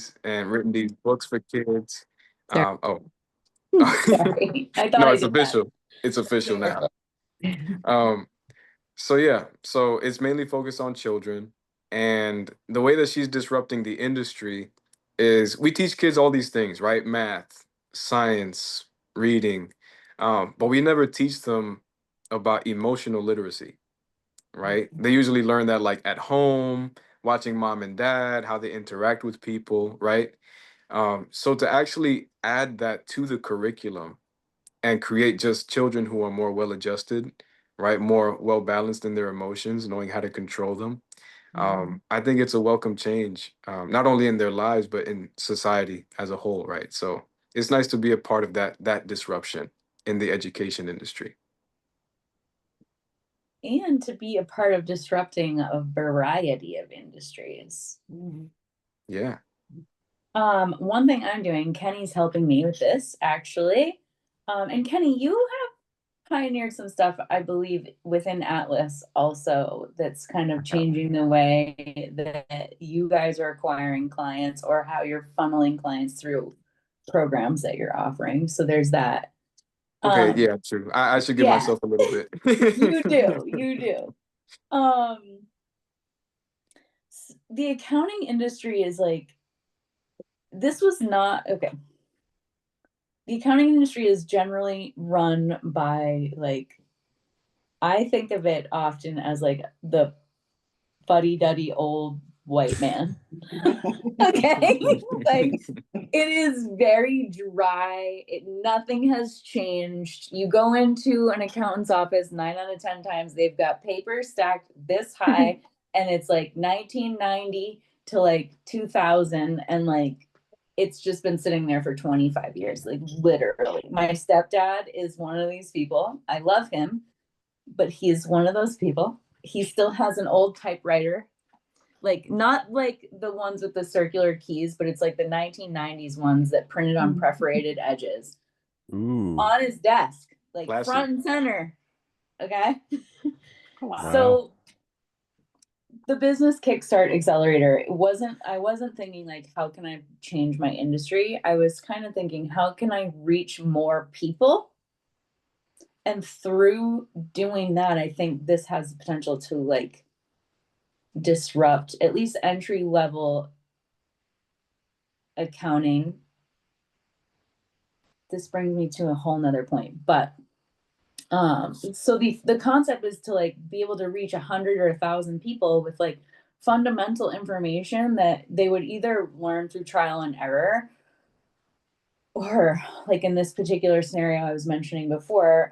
kids and written these books for kids. Sorry. Oh, Sorry. I thought no, I it's did that. official. It's official now. Um, so yeah, so it's mainly focused on children, and the way that she's disrupting the industry is we teach kids all these things, right? Math, science, reading, but we never teach them about emotional literacy, right? They usually learn that like at home, watching mom and dad, how they interact with people, right? So to actually add that to the curriculum and create just children who are more well adjusted, right? More well balanced in their emotions, knowing how to control them. I think it's a welcome change, not only in their lives, but in society as a whole, right? So it's nice to be a part of that disruption in the education industry. And to be a part of disrupting a variety of industries. Yeah. One thing I'm doing, Kenny's helping me with this actually. And Kenny, you have pioneered some stuff, I believe, within Atlas also that's kind of changing the way that you guys are acquiring clients or how you're funneling clients through programs that you're offering. So there's that. Okay. Yeah. True. I should give Yeah, myself a little bit. you do. You do. Um, the accounting industry is like, this was not okay. The accounting industry is generally run by like, I think of it often as like the fuddy-duddy old white man. Okay. Like it is very dry. Nothing has changed. You go into an accountant's office 9 out of 10 times, they've got paper stacked this high, and it's like 1990 to like 2000, and like it's just been sitting there for 25 years, like literally. My stepdad is one of these people. I love him, but he's one of those people. He still has an old typewriter, like not like the ones with the circular keys, but it's like the 1990s ones that printed on perforated edges. Ooh. On his desk, like Classic. front and center. Okay. Wow. So the business kickstart accelerator, I wasn't thinking like how can I change my industry. I was kind of thinking how can I reach more people, and through doing that I think this has potential to like disrupt at least entry level accounting. This brings me to a whole nother point, but so the concept is to like be able to reach 100 or 1,000 people with like fundamental information that they would either learn through trial and error, or like in this particular scenario I was mentioning before,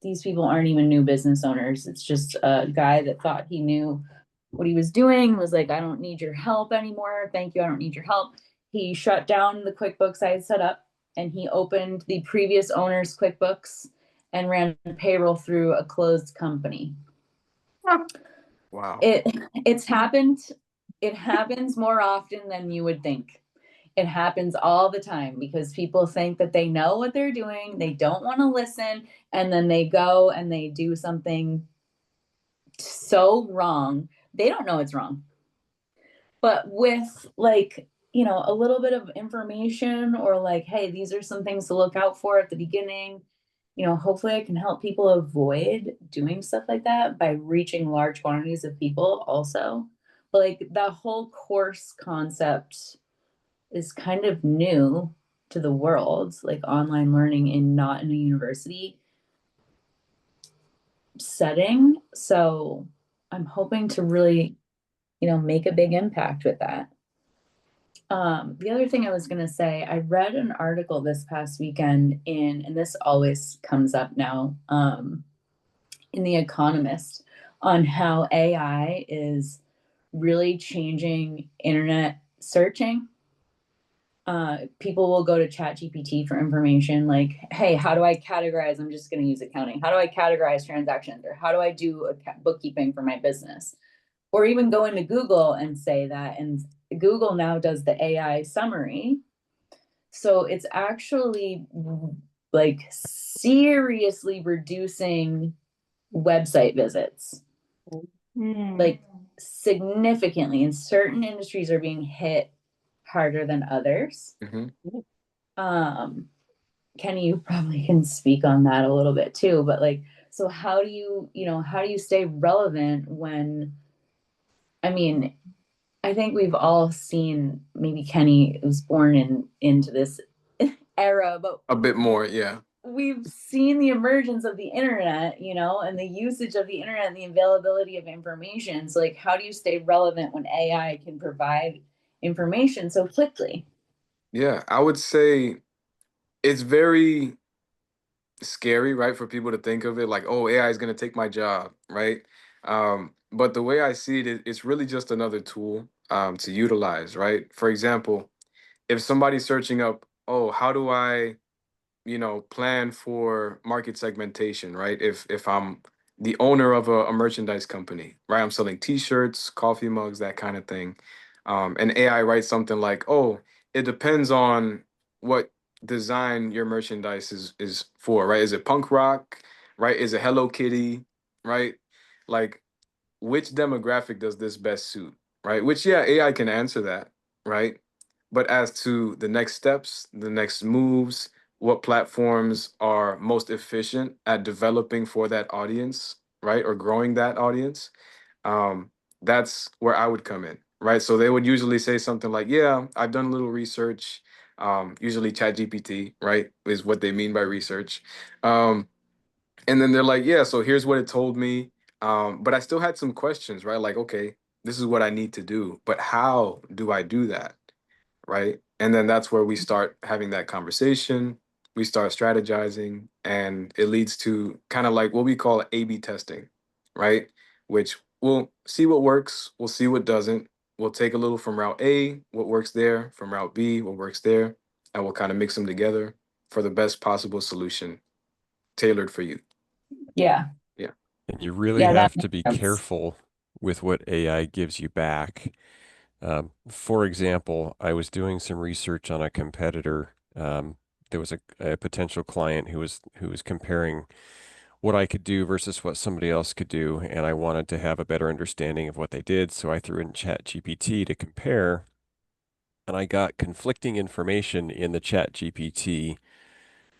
these people aren't even new business owners. It's just a guy that thought he knew what he was doing, was like, I don't need your help anymore. Thank you. I don't need your help. He shut down the QuickBooks I had set up, and he opened the previous owner's QuickBooks and ran payroll through a closed company. Wow. It's happened. It happens more often than you would think. It happens all the time because people think that they know what they're doing. They don't want to listen. And then they go and they do something so wrong. They don't know it's wrong. But with like, a little bit of information, or like, hey, these are some things to look out for at the beginning. Hopefully I can help people avoid doing stuff like that by reaching large quantities of people also. But like the whole course concept is kind of new to the world, like online learning in not in a university setting. So I'm hoping to really, make a big impact with that. The other thing I was going to say, I read an article this past weekend and this always comes up now, in The Economist, on how AI is really changing internet searching. People will go to ChatGPT for information like, hey, how do I categorize? I'm just going to use accounting. How do I categorize transactions? Or how do I do bookkeeping for my business? Or even go into Google and say that. And Google now does the AI summary. So it's actually like seriously reducing website visits. Like significantly, and certain industries are being hit harder than others. Hmm. Kenny, you probably can speak on that a little bit too, but like, so how do how do you stay relevant when, I mean, I think we've all seen, maybe Kenny was born into this era, but A bit more, yeah. we've seen the emergence of the internet, and the usage of the internet and the availability of information. So like, how do you stay relevant when AI can provide information so quickly? Yeah, I would say it's very scary, right, for people to think of it like, oh, AI is going to take my job, right? But the way I see it, it's really just another tool to utilize, right? For example, if somebody's searching up, oh, how do I plan for market segmentation, right? If I'm the owner of a merchandise company, right? I'm selling t-shirts, coffee mugs, that kind of thing. And AI writes something like, oh, it depends on what design your merchandise is for, right? Is it punk rock, right? Is it Hello Kitty, right? Like, which demographic does this best suit, right? Which, yeah, AI can answer that, right? But as to the next steps, the next moves, what platforms are most efficient at developing for that audience, right? Or growing that audience, um, that's where I would come in, right? So they would usually say something like, yeah, I've done a little research. Usually ChatGPT, right, is what they mean by research. Um, and then they're like, yeah, so here's what it told me. But I still had some questions, right? Like, okay, this is what I need to do, but how do I do that? Right? And then that's where we start having that conversation. We start strategizing, and it leads to kind of like what we call A/B testing, right? Which we'll see what works, we'll see what doesn't. We'll take a little from route A, what works there, from route B, what works there, and we'll kind of mix them together for the best possible solution tailored for you. Yeah. Yeah. And you really Yeah, that have to makes be sense. careful with what AI gives you back. For example, I was doing some research on a competitor. There was a potential client who was comparing what I could do versus what somebody else could do, and I wanted to have a better understanding of what they did. So I threw in ChatGPT to compare, and I got conflicting information in the ChatGPT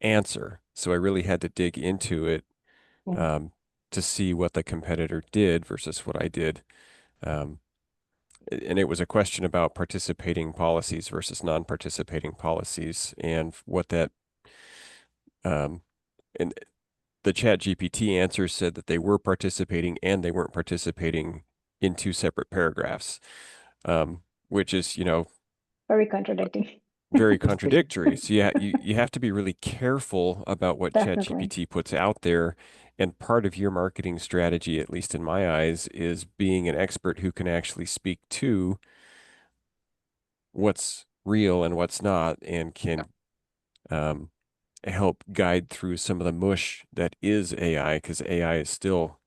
answer. So I really had to dig into it um, to see what the competitor did versus what I did. Um, and it was a question about participating policies versus non-participating policies and what that um, and the chat GPT answer said that they were participating and they weren't participating in two separate paragraphs, which is, Very contradicting. very contradictory. So you have to be really careful about what Definitely. ChatGPT puts out there. And part of your marketing strategy, at least in my eyes, is being an expert who can actually speak to what's real and what's not, and can um, help guide through some of the mush that is AI, because AI is still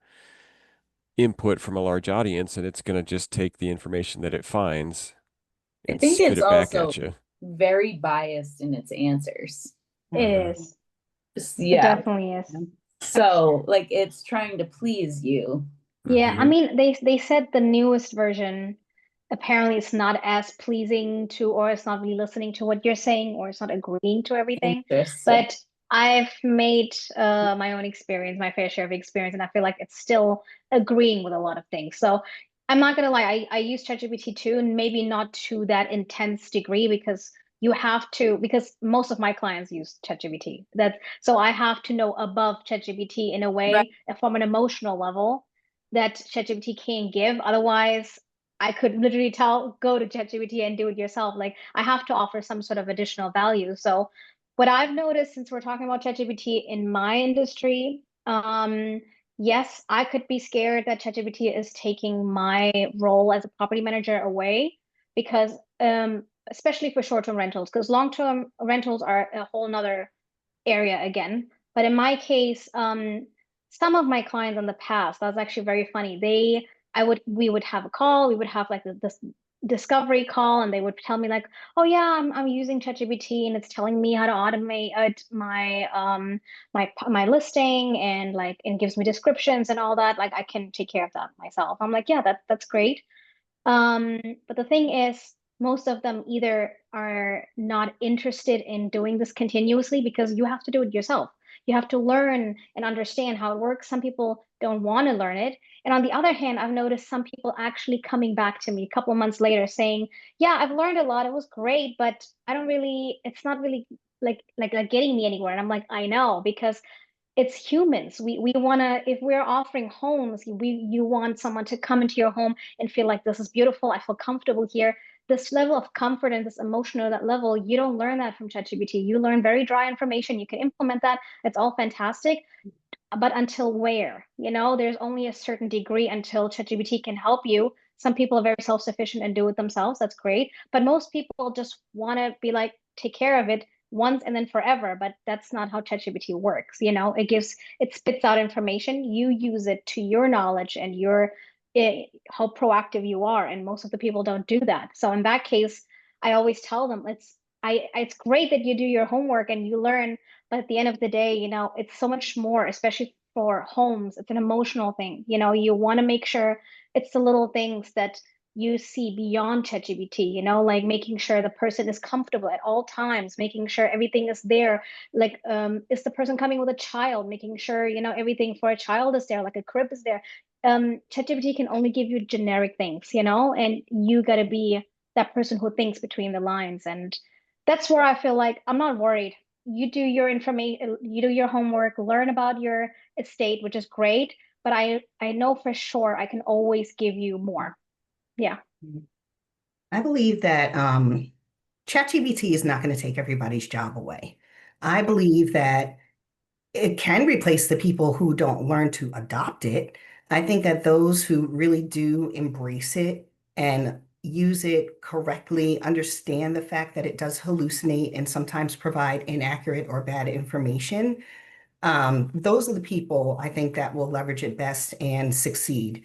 input from a large audience, and it's going to just take the information that it finds I and think spit it's it back also at you. very biased in its answers. It is. It Yeah. definitely is. So, like, it's trying to please you. Yeah, I Mhm. mean, they said the newest version apparently it's not as pleasing to, or it's not really listening to what you're saying, or it's not agreeing to everything. Interesting. But I've made my own experience, my fair share of experience, and I feel like it's still agreeing with a lot of things. So I'm not gonna lie, I use ChatGPT too, and maybe not to that intense degree because you have to, because most of my clients use ChatGPT. That so I have to know above ChatGPT in a Right. way from an emotional level that ChatGPT can't give. Otherwise, I could literally tell, go to ChatGPT and do it yourself. Like I have to offer some sort of additional value. So what I've noticed since we're talking about ChatGPT in my industry, yes, I could be scared that ChatGPT is taking my role as a property manager away because especially for short-term rentals, because long-term rentals are a whole nother area again. But in my case, some of my clients in the past, that was actually very funny. We would have a call, we would have like this discovery call and they would tell me like, oh yeah, I'm using ChatGPT and it's telling me how to automate my listing and like and gives me descriptions and all that. Like I can take care of that myself. I'm like, yeah, that's great. But the thing is, most of them either are not interested in doing this continuously because you have to do it yourself. You have to learn and understand how it works. Some people don't want to learn it. And on the other hand, I've noticed some people actually coming back to me a couple of months later saying, yeah, I've learned a lot. It was great, but I don't really, it's not really like getting me anywhere. And I'm like, I know, because it's humans. We want to, if we're offering homes, you want someone to come into your home and feel like this is beautiful, I feel comfortable here. This level of comfort and this emotional that level, you don't learn that from ChatGPT. You learn very dry information. You can implement that. It's all fantastic, but until where? There's only a certain degree until ChatGPT can help you. Some people are very self-sufficient and do it themselves. That's great. But most people just want to be like, take care of it once and then forever. But that's not how ChatGPT works. It spits out information. You use it to your knowledge and how proactive you are. And most of the people don't do that. So in that case, I always tell them it's great that you do your homework and you learn, but at the end of the day, it's so much more, especially for homes. It's an emotional thing. You want to make sure it's the little things that you see beyond ChatGPT, like making sure the person is comfortable at all times, making sure everything is there. Like, is the person coming with a child, making sure, everything for a child is there, like a crib is there. ChatGPT can only give you generic things, and you got to be that person who thinks between the lines. And that's where I feel like I'm not worried. You do your information, you do your homework, learn about your estate, which is great, but I know for sure I can always give you more. Yeah. I believe that ChatGPT is not going to take everybody's job away. I believe that it can replace the people who don't learn to adopt it. I think that those who really do embrace it and use it correctly, understand the fact that it does hallucinate and sometimes provide inaccurate or bad information, those are the people I think that will leverage it best and succeed.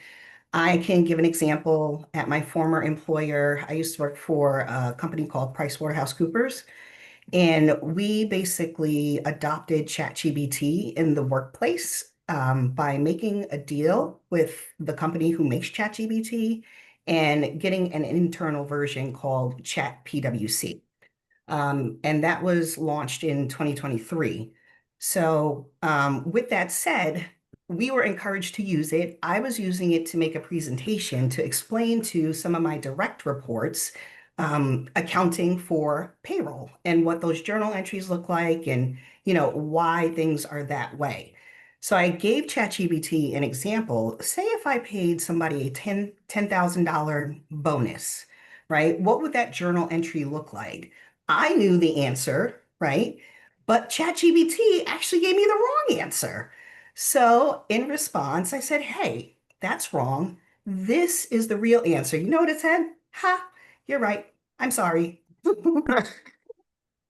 I can give an example. At my former employer, I used to work for a company called PricewaterhouseCoopers. And we basically adopted ChatGPT in the workplace by making a deal with the company who makes ChatGPT and getting an internal version called ChatPWC. And that was launched in 2023. So with that said, we were encouraged to use it. I was using it to make a presentation to explain to some of my direct reports accounting for payroll and what those journal entries look like and why things are that way. So I gave ChatGPT an example. Say if I paid somebody a $10,000 bonus, right? What would that journal entry look like? I knew the answer, right? But ChatGPT actually gave me the wrong answer. So in response, I said, hey, that's wrong. This is the real answer. You know what it said? Ha, you're right. I'm sorry.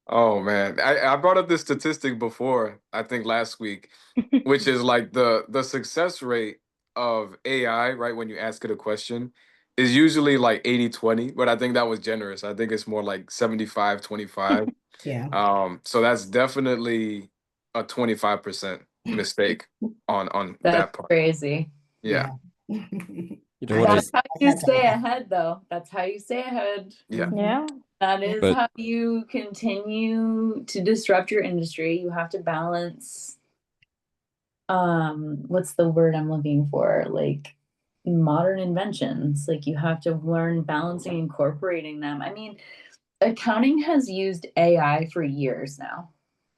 Oh man, I brought up this statistic before, I think last week, which is like the success rate of AI, right? When you ask it a question, is usually like 80-20, but I think that was generous. I think it's more like 75-25. Yeah. So that's definitely a 25% mistake on That's that part. crazy. Yeah. You know I what I That's just how I you had stay to. ahead, though. That's how you stay ahead. Yeah. Yeah. That is but how you continue to disrupt your industry. You have to balance, what's the word I'm looking for? Like modern inventions. Like you have to learn balancing, incorporating them. I mean, accounting has used AI for years now.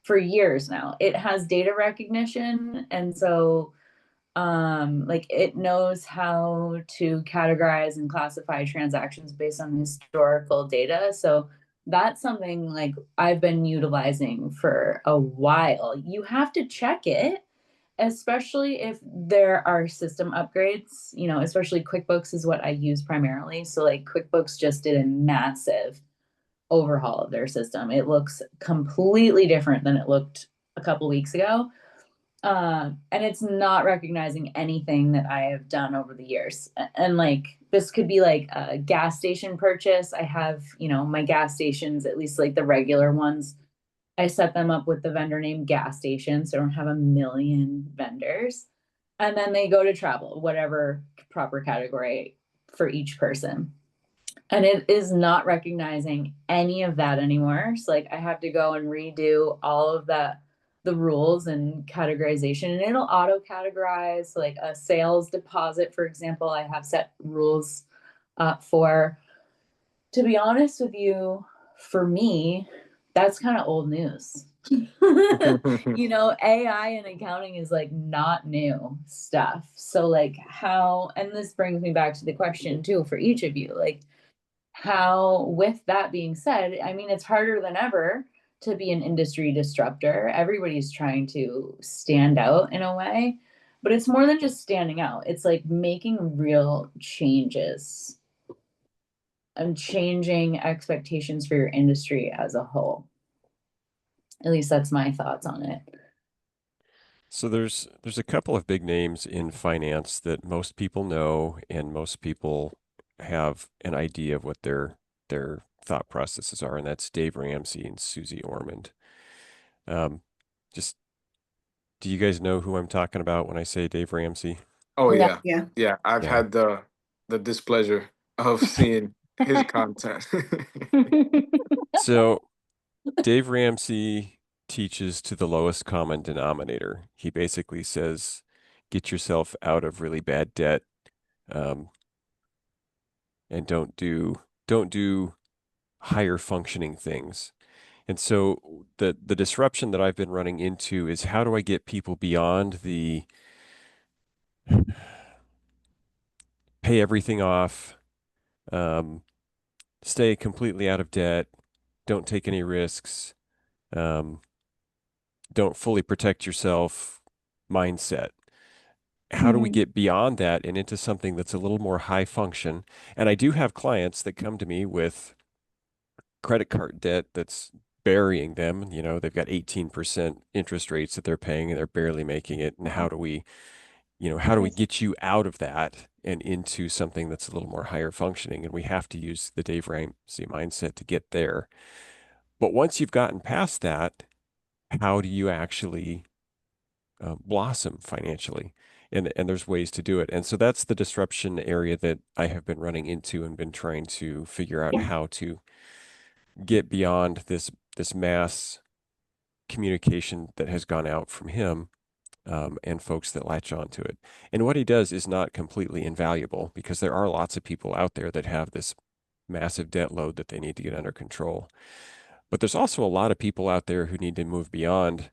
For years now. It has data recognition, and so like it knows how to categorize and classify transactions based on historical data. So that's something like I've been utilizing for a while. You have to check it, especially if there are system upgrades, especially QuickBooks is what I use primarily. So like QuickBooks just did a massive overhaul of their system. It looks completely different than it looked a couple weeks ago. And it's not recognizing anything that I have done over the years. And like this could be like a gas station purchase. I have, you know, my gas stations, at least like the regular ones. I set them up with the vendor name gas station, so I don't have a million vendors. And then they go to travel, whatever proper category for each person. And it is not recognizing any of that anymore. So like I have to go and redo all of that, the rules and categorization, and it'll auto categorize like a sales deposit, for example. I have set rules for. To be honest with you, for me, that's kind of old news. You know, AI in accounting is like not new stuff. So like how, and this brings me back to the question too for each of you, like how, with that being said, I mean, it's harder than ever to be an industry disruptor. Everybody's trying to stand out in a way, but it's more than just standing out. It's like making real changes and changing expectations for your industry as a whole. At least that's my thoughts on it. So there's a couple of big names in finance that most people know and most people have an idea of what their thought processes are, and that's Dave Ramsey and Susie Ormond. Um, just do you guys know who I'm talking about when I say Dave Ramsey? Oh Yeah. yeah. Yeah. Yeah, I've Yeah. had the displeasure of seeing his content. So Dave Ramsey teaches to the lowest common denominator. He basically says, get yourself out of really bad debt, um, and don't do higher functioning things. And so the disruption that I've been running into is how do I get people beyond the pay everything off, um, stay completely out of debt, don't take any risks, um, don't fully protect yourself mindset. How do we Mhm. get beyond that and into something that's a little more high function? And I do have clients that come to me with credit card debt that's burying them. You know, they've got 18% interest rates that they're paying and they're barely making it. And how do we, how do we Crazy. get you out of that and into something that's a little more higher functioning? And we have to use the Dave Ramsey mindset to get there. But once you've gotten past that, how do you actually blossom financially? And there's ways to do it. And so that's the disruption area that I have been running into and been trying to figure out how to get beyond this mass communication that has gone out from him, and folks that latch onto it. And what he does is not completely invaluable because there are lots of people out there that have this massive debt load that they need to get under control. But there's also a lot of people out there who need to move beyond,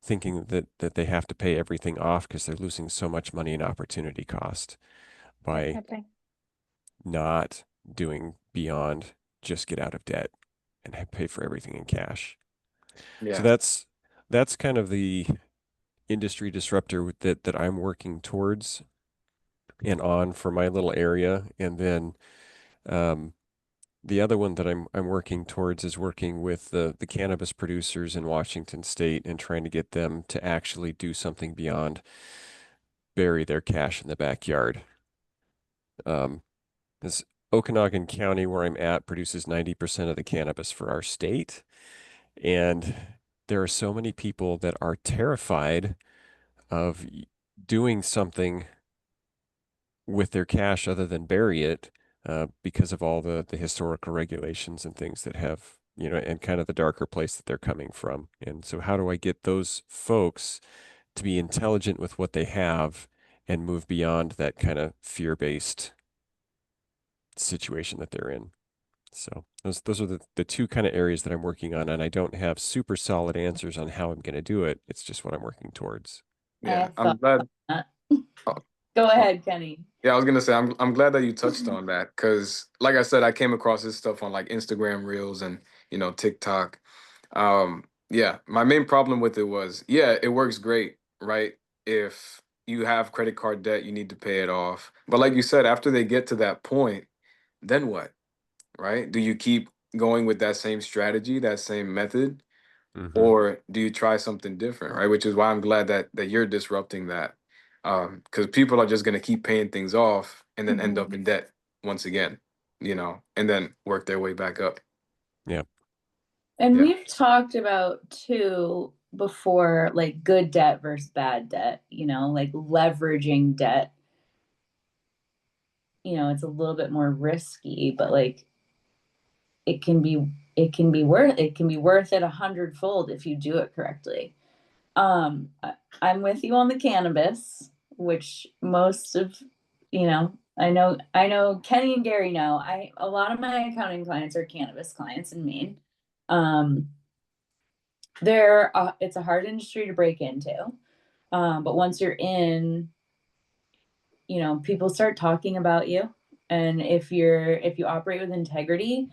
thinking that they have to pay everything off because they're losing so much money in opportunity cost by Definitely. not doing beyond just get out of debt and pay for everything in cash. So Yeah. that's kind of the industry disruptor that I'm working towards and on for my little area. And then um, the other one that I'm working towards is working with the cannabis producers in Washington State and trying to get them to actually do something beyond bury their cash in the backyard. This Okanagan County, where I'm at, produces 90% of the cannabis for our state. And there are so many people that are terrified of doing something with their cash other than bury it, because of all the historical regulations and things that have, and kind of the darker place that they're coming from. And so, how do I get those folks to be intelligent with what they have and move beyond that kind of fear-based situation that they're in? So those are the two kind of areas that I'm working on, and I don't have super solid answers on how I'm going to do it. It's just what I'm working towards. Yeah. I I'm thought glad. that. Oh, Go oh, ahead, Kenny. yeah, I was gonna say I'm glad that you touched on that because, like I said, I came across this stuff on like Instagram Reels and TikTok. Yeah, my main problem with it was, yeah, it works great, right? If you have credit card debt, you need to pay it off. But like you said, after they get to that point, then what, right? Do you keep going with that same strategy, that same method? Mm-hmm. or do you try something different, right? Which is why I'm glad that you're disrupting that, because people are just going to keep paying things off and then end Mhm. up in debt once again, and then work their way back up. Yeah. And Yeah. we've talked about too before, like good debt versus bad debt, like leveraging debt. It's a little bit more risky, but like it can be worth it 100-fold if you do it correctly. I'm with you on the cannabis, which most of, I know Kenny and Gary know. A lot of my accounting clients are cannabis clients in Maine. Um, it's a hard industry to break into. But once you're in, people start talking about you. And if you operate with integrity,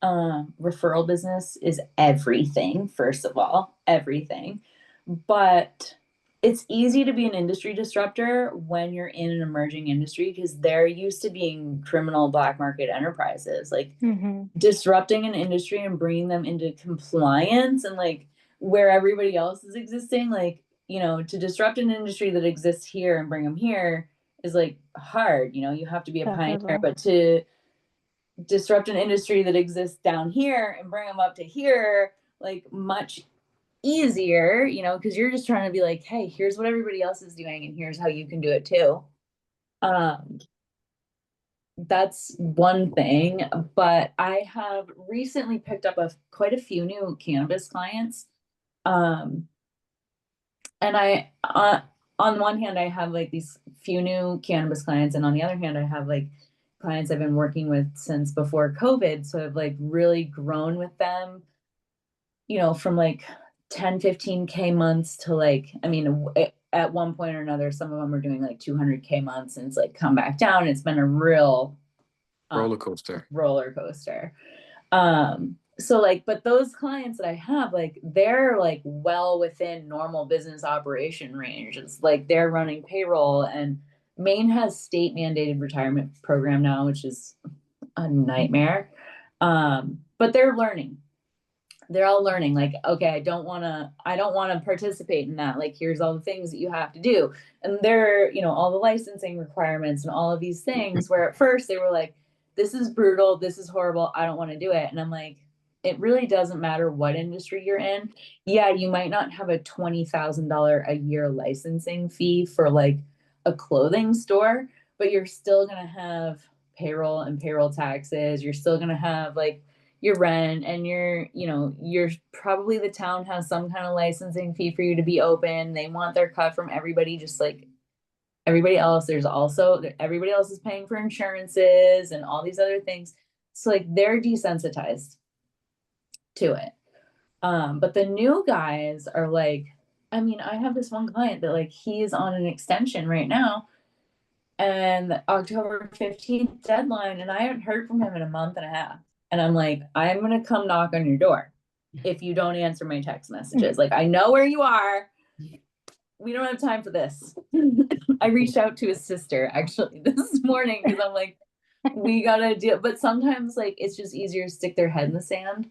referral business is everything, first of all, everything. But it's easy to be an industry disruptor when you're in an emerging industry because they're used to being criminal black market enterprises. Like Mhm. disrupting an industry and bringing them into compliance and like where everybody else is existing, like, to disrupt an industry that exists here and bring them here is like hard. You have to be a pioneer, Definitely. but to disrupt an industry that exists down here and bring them up to here, like much easier, because you're just trying to be like, hey, here's what everybody else is doing and here's how you can do it too. That's one thing, but I have recently picked up quite a few new cannabis clients. Um, and on one hand, I have like these few new cannabis clients, and on the other hand, I have like clients I've been working with since before COVID. So I've like really grown with them, from like 10, 15K months to like, I mean, at one point or another, some of them are doing like 200K months and it's like come back down. It's been a real Roller coaster. roller coaster. So like, but those clients that I have, like, they're like well within normal business operation range. It's like they're running payroll, and Maine has state mandated retirement program now, which is a nightmare. But they're all learning, like, okay, I don't want to participate in that, like here's all the things that you have to do, and they're, all the licensing requirements and all of these things, where at first they were like, this is brutal, this is horrible, I don't want to do it. And I'm like, it really doesn't matter what industry you're in. Yeah, you might not have a $20,000 a year licensing fee for like a clothing store, but you're still going to have payroll and payroll taxes. You're still going to have like your rent, and you're probably, the town has some kind of licensing fee for you to be open. They want their cut from everybody, just like everybody else. There's also, everybody else is paying for insurances and all these other things. So like they're desensitized to it. But the new guys are like, I mean, I have this one client that like he's on an extension right now, and the October 15th deadline, and I haven't heard from him in a month and a half. And I'm like, I'm gonna come knock on your door if you don't answer my text messages. Like, I know where you are. We don't have time for this. I reached out to his sister actually this morning because I'm like, we gotta deal. But sometimes like it's just easier to stick their head in the sand.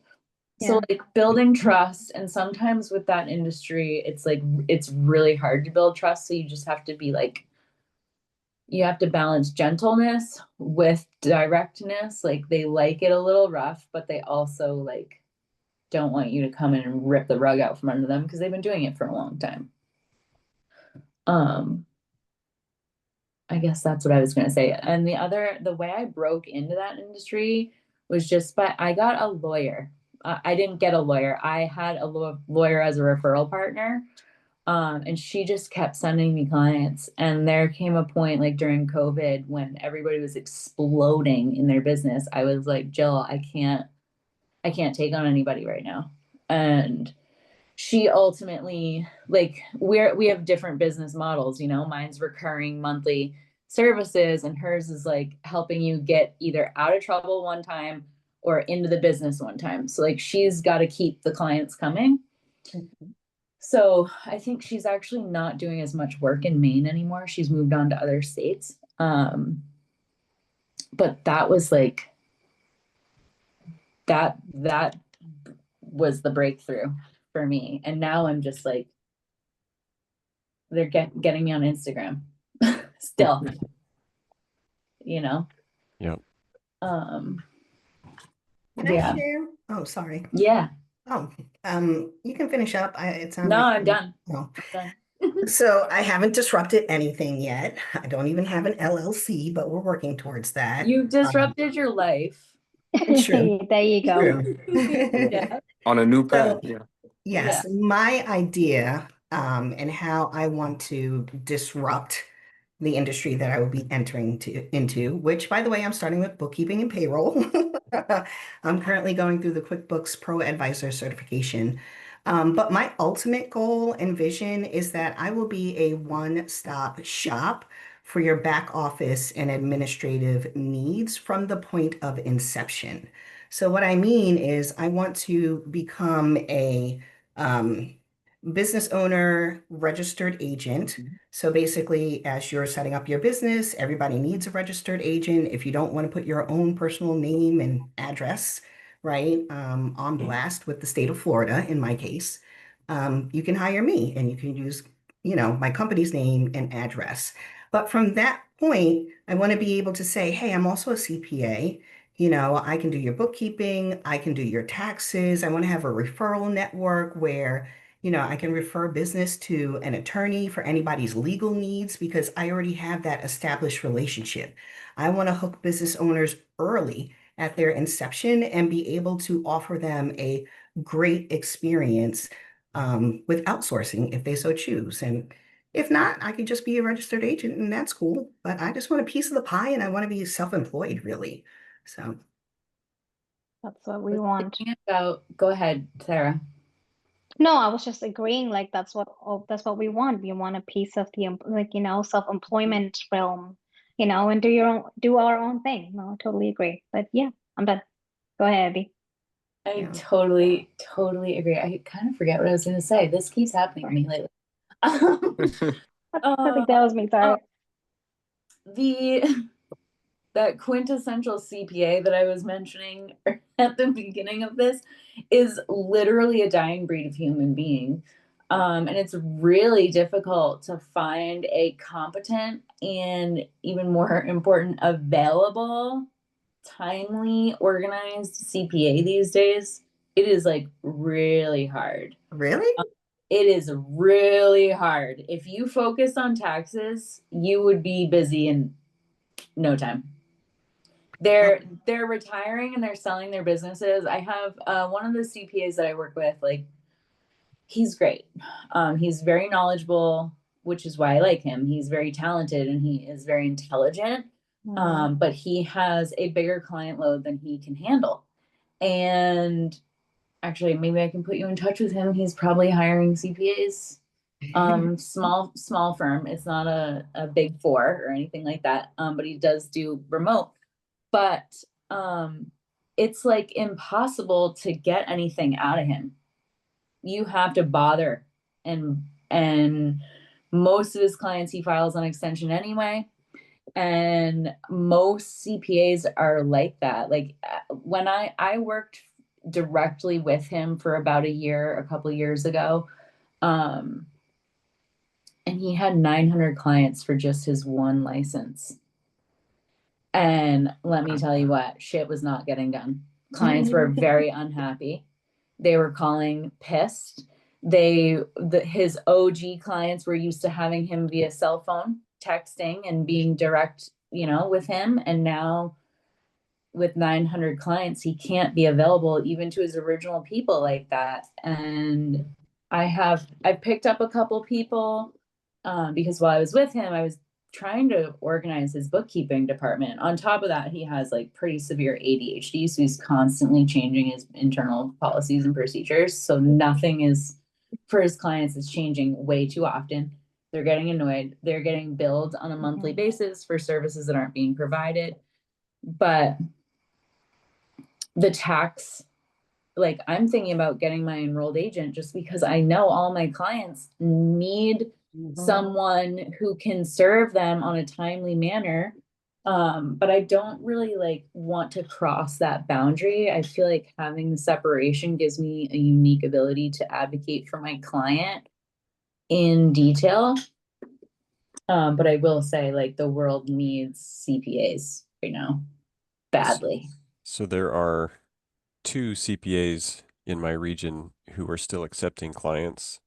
So Yeah. like building trust, and sometimes with that industry, it's like it's really hard to build trust. So you just have to be like, you have to balance gentleness with directness. Like they like it a little rough, but they also like don't want you to come in and rip the rug out from under them because they've been doing it for a long time. Um, I guess that's what I was gonna say. And the way I broke into that industry was just I got a lawyer. I didn't get a lawyer. I had a lawyer as a referral partner. And she just kept sending me clients. And there came a point like during COVID when everybody was exploding in their business. I was like, Jill, I can't take on anybody right now. And she ultimately, like, we have different business models, mine's recurring monthly services, and hers is like helping you get either out of trouble one time or into the business one time. So like she's got to keep the clients coming. So I think she's actually not doing as much work in Maine anymore. She's moved on to other states. But that was like that was the breakthrough for me. And now I'm just like, they're getting me on Instagram still, you know? Yep. Can I Yeah. share? Oh, sorry. Yeah. Oh, you can finish up. It sounds No, like I'm done. oh. Done. So I haven't disrupted anything yet. I don't even have an LLC, but we're working towards that. You've disrupted your life. True. There you go. True. Yeah. On a new path. So Yeah. yes, Yeah. my idea and how I want to disrupt the industry that I will be entering into, which by the way, I'm starting with bookkeeping and payroll. I'm currently going through the QuickBooks Pro Advisor certification. But my ultimate goal and vision is that I will be a one-stop shop for your back office and administrative needs from the point of inception. So what I mean is I want to become a um, business owner, registered agent. So basically, as you're setting up your business, everybody needs a registered agent. If you don't want to put your own personal name and address, right, on blast with the state of Florida, in my case, you can hire me and you can use, my company's name and address. But from that point, I want to be able to say, hey, I'm also a CPA. I can do your bookkeeping, I can do your taxes. I want to have a referral network where I can refer business to an attorney for anybody's legal needs because I already have that established relationship. I want to hook business owners early at their inception and be able to offer them a great experience with outsourcing if they so choose. And if not, I could just be a registered agent and that's cool. But I just want a piece of the pie and I want to be self-employed, really. So. That's what we want. Go ahead, Sarah. No, I was just agreeing, like that's what we want. We want a piece of the self-employment realm, and do our own thing. No, I totally agree. But yeah, I'm done. Go ahead, Abby. I totally agree. I kind of forget what I was going to say. This keeps happening to me lately. I think that was me, sorry. That quintessential CPA that I was mentioning at the beginning of this is literally a dying breed of human being. And it's really difficult to find a competent and, even more important, available, timely, organized CPA these days. It is like really hard. Really? It is really hard. If you focus on taxes, you would be busy in no time. They're retiring and they're selling their businesses. I have one of the CPAs that I work with, like, he's great. He's very knowledgeable, which is why I like him. He's very talented and he is very intelligent. But he has a bigger client load than he can handle. And actually, maybe I can put you in touch with him. He's probably hiring CPAs. Small firm. It's not a big four or anything like that. But he does do remote. But it's like impossible to get anything out of him. You have to bother, and most of his clients he files on extension anyway. And most CPAs are like that. Like when I worked directly with him for about a couple of years ago, and he had 900 clients for just his one license. And let me tell you what, shit was not getting done. Clients were very unhappy. They were calling pissed. His OG clients were used to having him via cell phone, texting and being direct, with him. And now with 900 clients, he can't be available even to his original people like that. And I've picked up a couple people because while I was with him, I was trying to organize his bookkeeping department. On top of that, he has like pretty severe ADHD, so he's constantly changing his internal policies and procedures. So nothing is for his clients is changing way too often. They're getting annoyed. They're getting billed on a monthly basis for services that aren't being provided. But the tax, like, I'm thinking about getting my enrolled agent just because I know all my clients need someone who can serve them on a timely manner, But I don't really like want to cross that boundary. I feel like having the separation gives me a unique ability to advocate for my client in detail. But I will say, like, the world needs CPAs right now badly. So there are 2 CPAs in my region who are still accepting clients.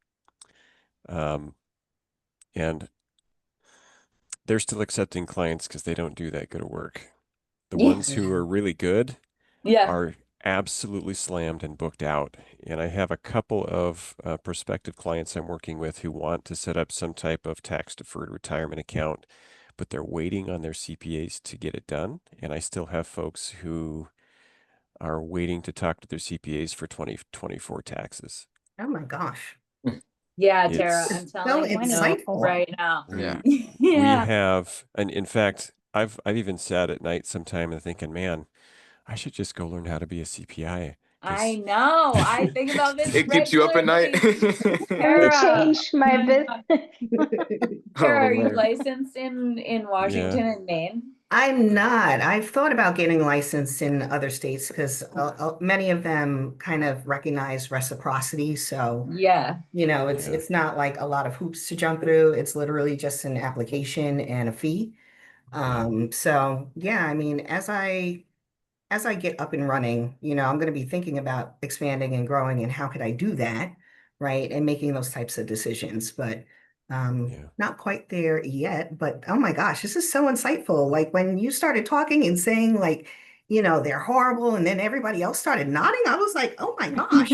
And they're still accepting clients because they don't do that good of work. The Yeah. ones who are really good Yeah. are absolutely slammed and booked out. And I have a couple of prospective clients I'm working with who want to set up some type of tax deferred retirement account, but they're waiting on their CPAs to get it done. And I still have folks who are waiting to talk to their CPAs for 2024 taxes. Oh my gosh. Yeah, Tara, I'm It's telling you insightful. right now. Yeah. we Yeah. have, and in fact, I've even sat at night sometime and thinking, man, I should just go learn how to be a CPI. I know. I think about this It keeps you up at night. regularly. Let me Tara, change my business. Tara, Oh are you man. licensed in Yeah. Washington and Maine? I'm not. I've thought about getting licensed in other states because many of them kind of recognize reciprocity. So, Yeah. it's Yeah. it's not like a lot of hoops to jump through. It's literally just an application and a fee. So yeah, I mean, as I get up and running, I'm going to be thinking about expanding and growing and how could I do that, right? And making those types of decisions, but Yeah. not quite there yet. But oh my gosh, this is so insightful. Like when you started talking and saying like, they're horrible, and then everybody else started nodding, I was like, oh my gosh.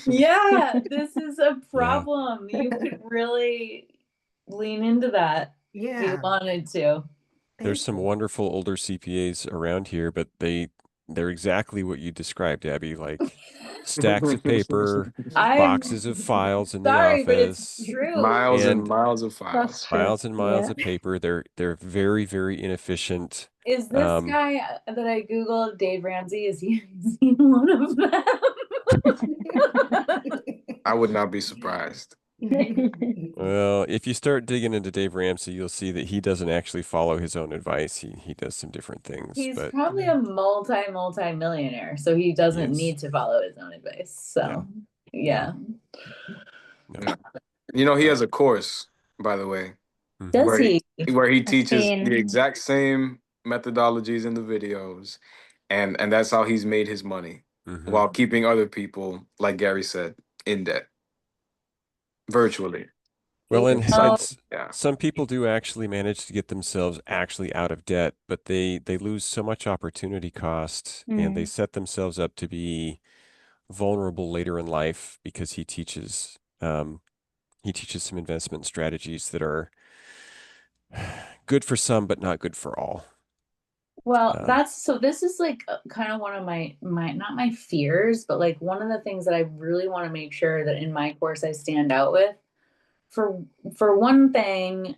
Yeah, this is a Yeah. problem. You could really lean into that if you Yeah, wanted to. There's thank some you. wonderful older CPAs around here, but they're exactly what you described, Abby, like stacks of paper, I'm boxes of files in the sorry, but it's office, true. Miles and and miles of That's files. true. miles and miles of paper. They're very, very inefficient. Is this Um, guy that I Googled, Dave Ramsey, is he one of them? I would not be surprised. well, if you start digging into Dave Ramsey, you'll see that he doesn't actually follow his own advice. He does some different things, He's but probably a multi-millionaire, so he doesn't Yes. need to follow his own advice. So, yeah. no. He has a course, by the way, Mhm. Does where he? he I've teaches seen. the exact same methodologies in the videos, and that's how he's made his money Mhm. while keeping other people, like Gary said, in debt virtually. Well, and Oh, Yeah. some people do actually manage to get themselves actually out of debt, but they lose so much opportunity cost, and they set themselves up to be vulnerable later in life because he teaches some investment strategies that are good for some but not good for all. well, Um, this is like kind of one of my not my fears, but like one of the things that I really want to make sure that in my course I stand out with. For one thing,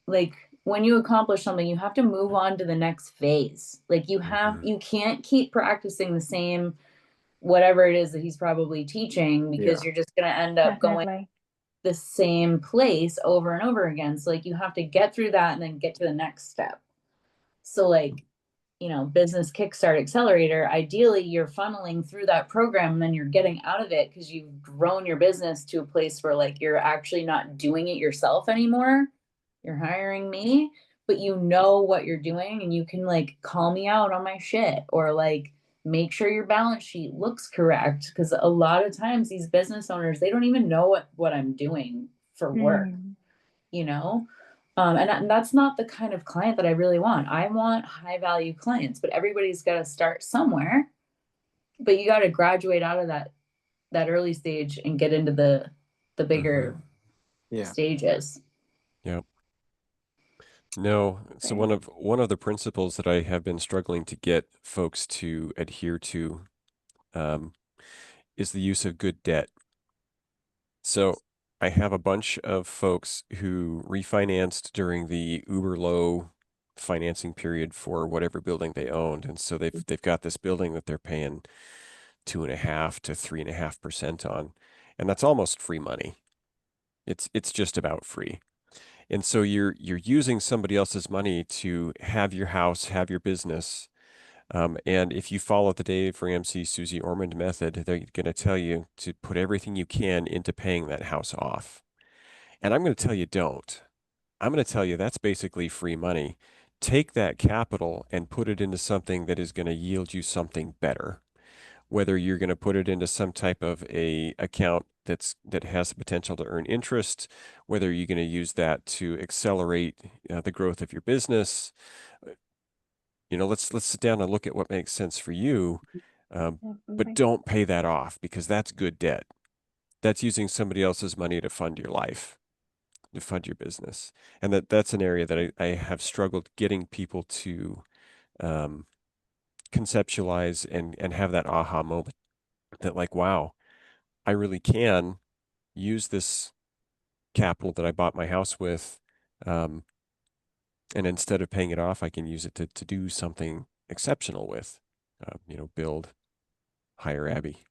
like when you accomplish something, you have to move on to the next phase. Like mhm. you can't keep practicing the same whatever it is that he's probably teaching because Yeah. you're just going to end up going Definitely. the same place over and over again. So like you have to get through that and then get to the next step. So like, business kickstart accelerator, ideally you're funneling through that program and then you're getting out of it because you've grown your business to a place where like you're actually not doing it yourself anymore. You're hiring me, but you know what you're doing and you can like call me out on my shit or like make sure your balance sheet looks correct because a lot of times these business owners they don't even know what I'm doing for work, you know. And that's not the kind of client that I really want. I want high value clients, but everybody's got to start somewhere. But you got to graduate out of that early stage and get into the bigger Yeah. stages. Yep. No, so one of the principles that I have been struggling to get folks to adhere to is the use of good debt. So I have a bunch of folks who refinanced during the uber low financing period for whatever building they owned, and so they've got this building that they're paying 2.5 to 3.5% on, and that's almost free money. It's just about free. And so you're using somebody else's money to have your house, have your business. And if you follow the Dave Ramsey, Susie Ormond method, they're going to tell you to put everything you can into paying that house off. And I'm going to tell you don't. I'm going to tell you that's basically free money. Take that capital and put it into something that is going to yield you something better. Whether you're going to put it into some type of a account that has the potential to earn interest, whether you're going to use that to accelerate the growth of your business. Let's sit down and look at what makes sense for you, but don't pay that off because that's good debt. That's using somebody else's money to fund your life, to fund your business, and that's an area that I have struggled getting people to conceptualize and have that aha moment that like, wow, I really can use this capital that I bought my house with, and instead of paying it off, I can use it to do something exceptional with, build, hire Abby.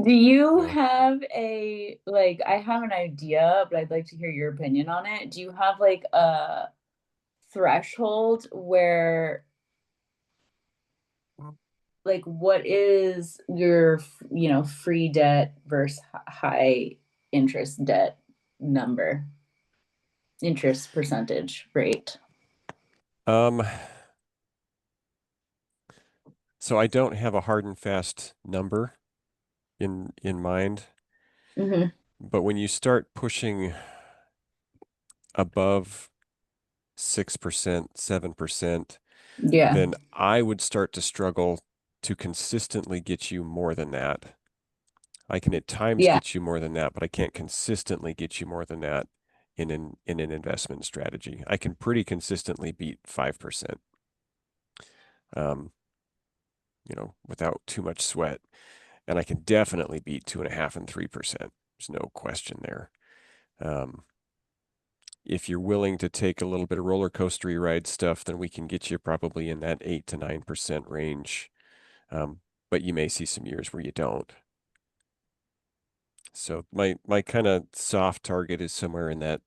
Do you No. have I have an idea, but I'd like to hear your opinion on it. Do you have like a threshold where like what is your, free debt versus high interest debt number? Interest percentage rate. So I don't have a hard and fast number in mind, but when you start pushing above 6%, 7%, Yeah. then I would start to struggle to consistently get you more than that. I can at times Yeah. get you more than that, but I can't consistently get you more than that in an investment strategy. I can pretty consistently beat 5%, without too much sweat. And I can definitely beat 2.5% and 3%. There's no question there. If you're willing to take a little bit of roller coastery ride stuff, then we can get you probably in that 8 to 9% range. But you may see some years where you don't. So my kind of soft target is somewhere in that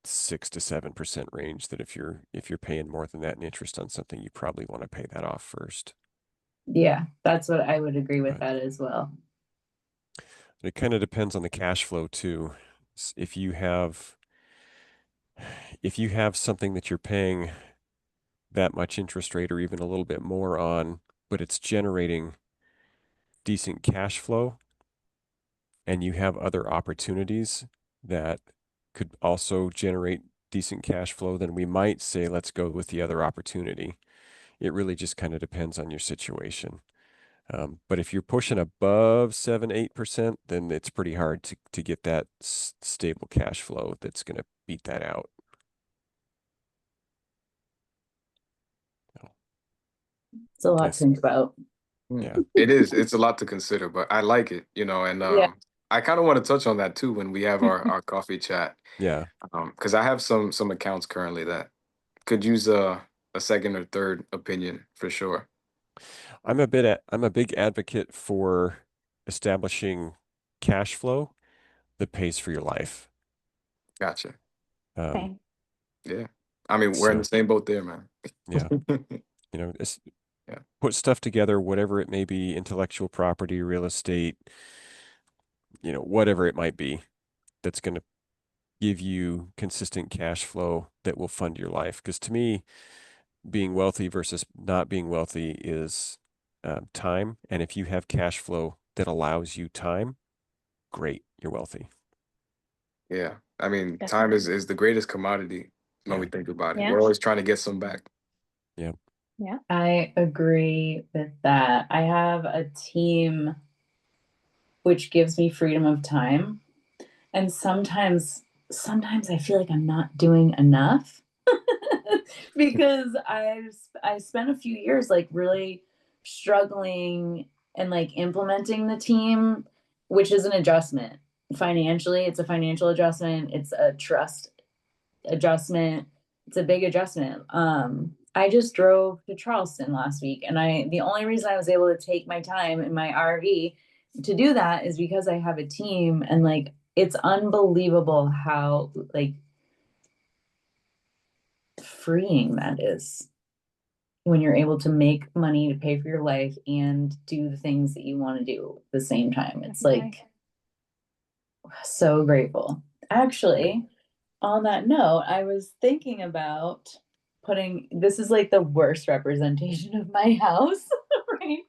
6 to 7% range. That if you're paying more than that in interest on something, you probably want to pay that off first. Yeah, that's what I would agree with But that as well. it kind of depends on the cash flow too. If you have something that you're paying that much interest rate or even a little bit more on, but it's generating decent cash flow, and you have other opportunities that could also generate decent cash flow, then we might say, let's go with the other opportunity. It really just kind of depends on your situation. But if you're pushing above 7, 8%, then it's pretty hard to get that stable cash flow that's going to beat that out. It's a lot to think about. Yeah. It is. It's a lot to consider, but I like it, and Yeah. I kind of want to touch on that too when we have our coffee chat. Yeah. Because I have some accounts currently that could use a second or third opinion for sure. I'm a big advocate for establishing cash flow that pays for your life. Gotcha. Um, Yeah. I mean, we're in the so same boat there, man. yeah, it's, Yeah. put stuff together, whatever it may be, intellectual property, real estate, whatever it might be, that's going to give you consistent cash flow that will fund your life. Because to me, being wealthy versus not being wealthy is time. And if you have cash flow that allows you time, great, you're wealthy. Yeah. I mean, time Definitely. is the greatest commodity when Yeah. we think about it. Yeah. We're always trying to get some back. Yeah. Yeah. I agree with that. I have a team which gives me freedom of time. And sometimes I feel like I'm not doing enough because I spent a few years like really struggling and like implementing the team, which is an adjustment. Financially, it's a financial adjustment, it's a trust adjustment, it's a big adjustment. I just drove to Charleston last week, and the only reason I was able to take my time in my RV to do that is because I have a team, and like it's unbelievable how like freeing that is when you're able to make money to pay for your life and do the things that you want to do at the same time. It's like so grateful. Actually, on that note, I was thinking about putting, this is like the worst representation of my house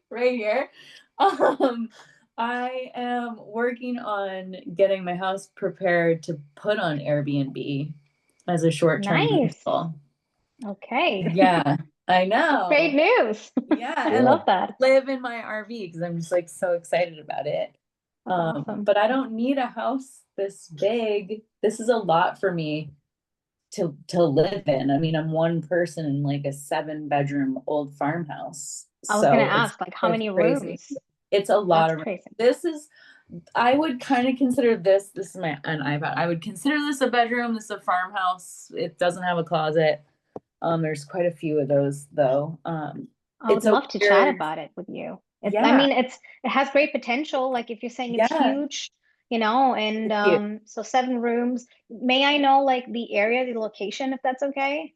right here. Um, I am working on getting my house prepared to put on Airbnb as a short-term Nice. rental. Okay. Yeah, I know. Great news. Yeah, I and love that. live in my RV because I'm just like so excited about it. That's awesome. But I don't need a house this big. This is a lot for me to live in. I mean, I'm one person in like a 7-bedroom old farmhouse. I was gonna So ask, like, how many crazy. rooms? It's a lot That's of crazy. this is I would kind of consider this is my an iPad. I would consider this a bedroom. This is a farmhouse. It doesn't have a closet. There's quite a few of those though. I would It's a love to chat weird, about it with you. I yeah, mean, it has great potential. Like if you're saying it's yeah. huge, you know, and It's cute. so 7 rooms. May I know like the area, the location, if that's okay?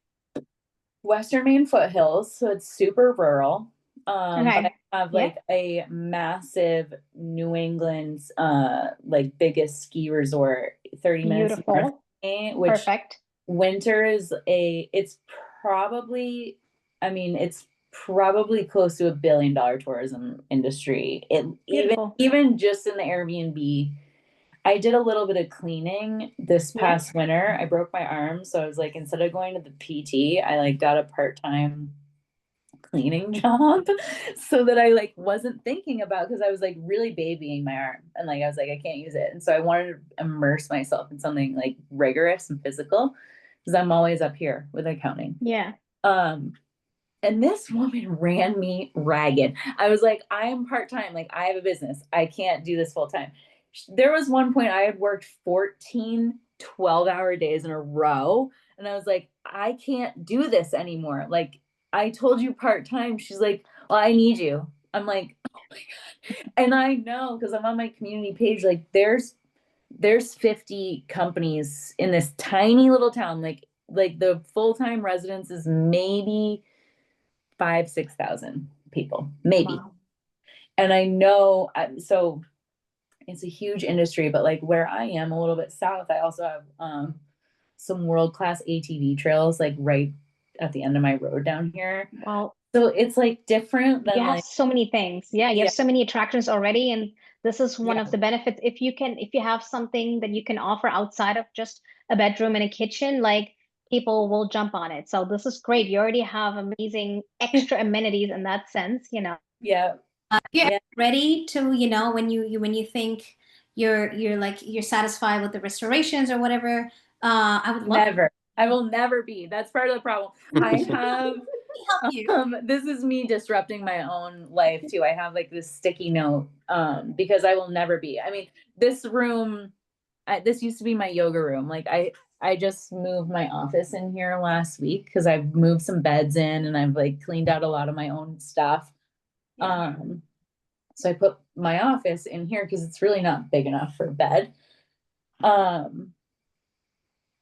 Western Maine foothills, so it's super rural. But I Okay. have Yeah. like a massive New England's like biggest ski resort, 30 minutes north of Beautiful. me, which Perfect. winter is it's probably, I mean, it's probably close to $1 billion tourism industry. It Beautiful. even just in the Airbnb. I did a little bit of cleaning this Yeah. past winter. I broke my arm, so I was like, instead of going to the PT, I like got a part-time cleaning job so that I like wasn't thinking about because I was like really babying my arm and like I was like I can't use it. And so I wanted to immerse myself in something like rigorous and physical because I'm always up here with accounting. Yeah. And this woman ran me ragged. I was like, I am part-time, like I have a business. I can't do this full time. There was one point I had worked 14 12-hour days in a row. And I was like, I can't do this anymore. Like, I told you part-time. She's like, well, I need you. I'm like, oh my God. And I know because I'm on my community page, like there's 50 companies in this tiny little town. Like the full-time residents is maybe 5,000 6,000 people, maybe. Wow. And I know, so it's a huge industry, but like where I am a little bit south, I also have some world-class ATV trails like right at the end of my road down here. Well, So it's like different than you have like, so many things. Yeah, you yeah, have so many attractions already, and this is one yeah, of the benefits. If you have something that you can offer outside of just a bedroom and a kitchen, like people will jump on it. So this is great. You already have amazing extra amenities in that sense, you know. yeah, You're yeah, ready to, when you think you're satisfied with the restorations or whatever. I would love never. I will never be. That's part of the problem. I have to help you. this is me disrupting my own life too. I have like this sticky note because I will never be. I mean, this room, this used to be my yoga room. Like I just moved my office in here last week because I've moved some beds in and I've like cleaned out a lot of my own stuff. Yeah. So I put my office in here because it's really not big enough for a bed.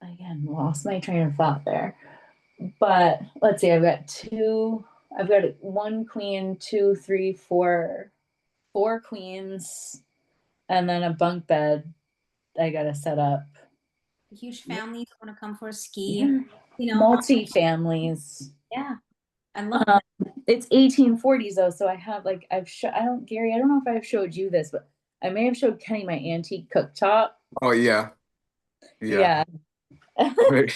Again, lost my train of thought there. But let's see, I've got one queen, two, three, four queens, and then a bunk bed I gotta set up. Huge families want to come for a ski, Yeah. you know. Multi-families. Yeah, I love Um, it's 1840s though, so I have like Gary, I don't know if I've showed you this, but I may have showed Kenny my antique cooktop. Oh yeah, yeah. Yeah. Very,